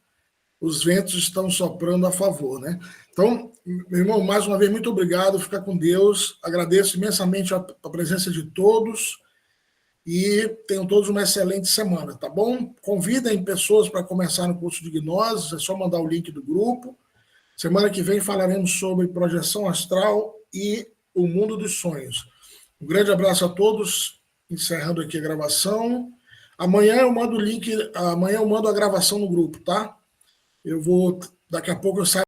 os ventos estão soprando a favor, né? Então, meu irmão, mais uma vez, muito obrigado, fica com Deus, agradeço imensamente a presença de todos e tenham todos uma excelente semana, tá bom? Convidem pessoas para começar no curso de gnose, é só mandar o link do grupo. Semana que vem falaremos sobre projeção astral e o mundo dos sonhos. Um grande abraço a todos, encerrando aqui a gravação. Amanhã eu mando o link, amanhã eu mando a gravação no grupo, tá? Daqui a pouco eu saio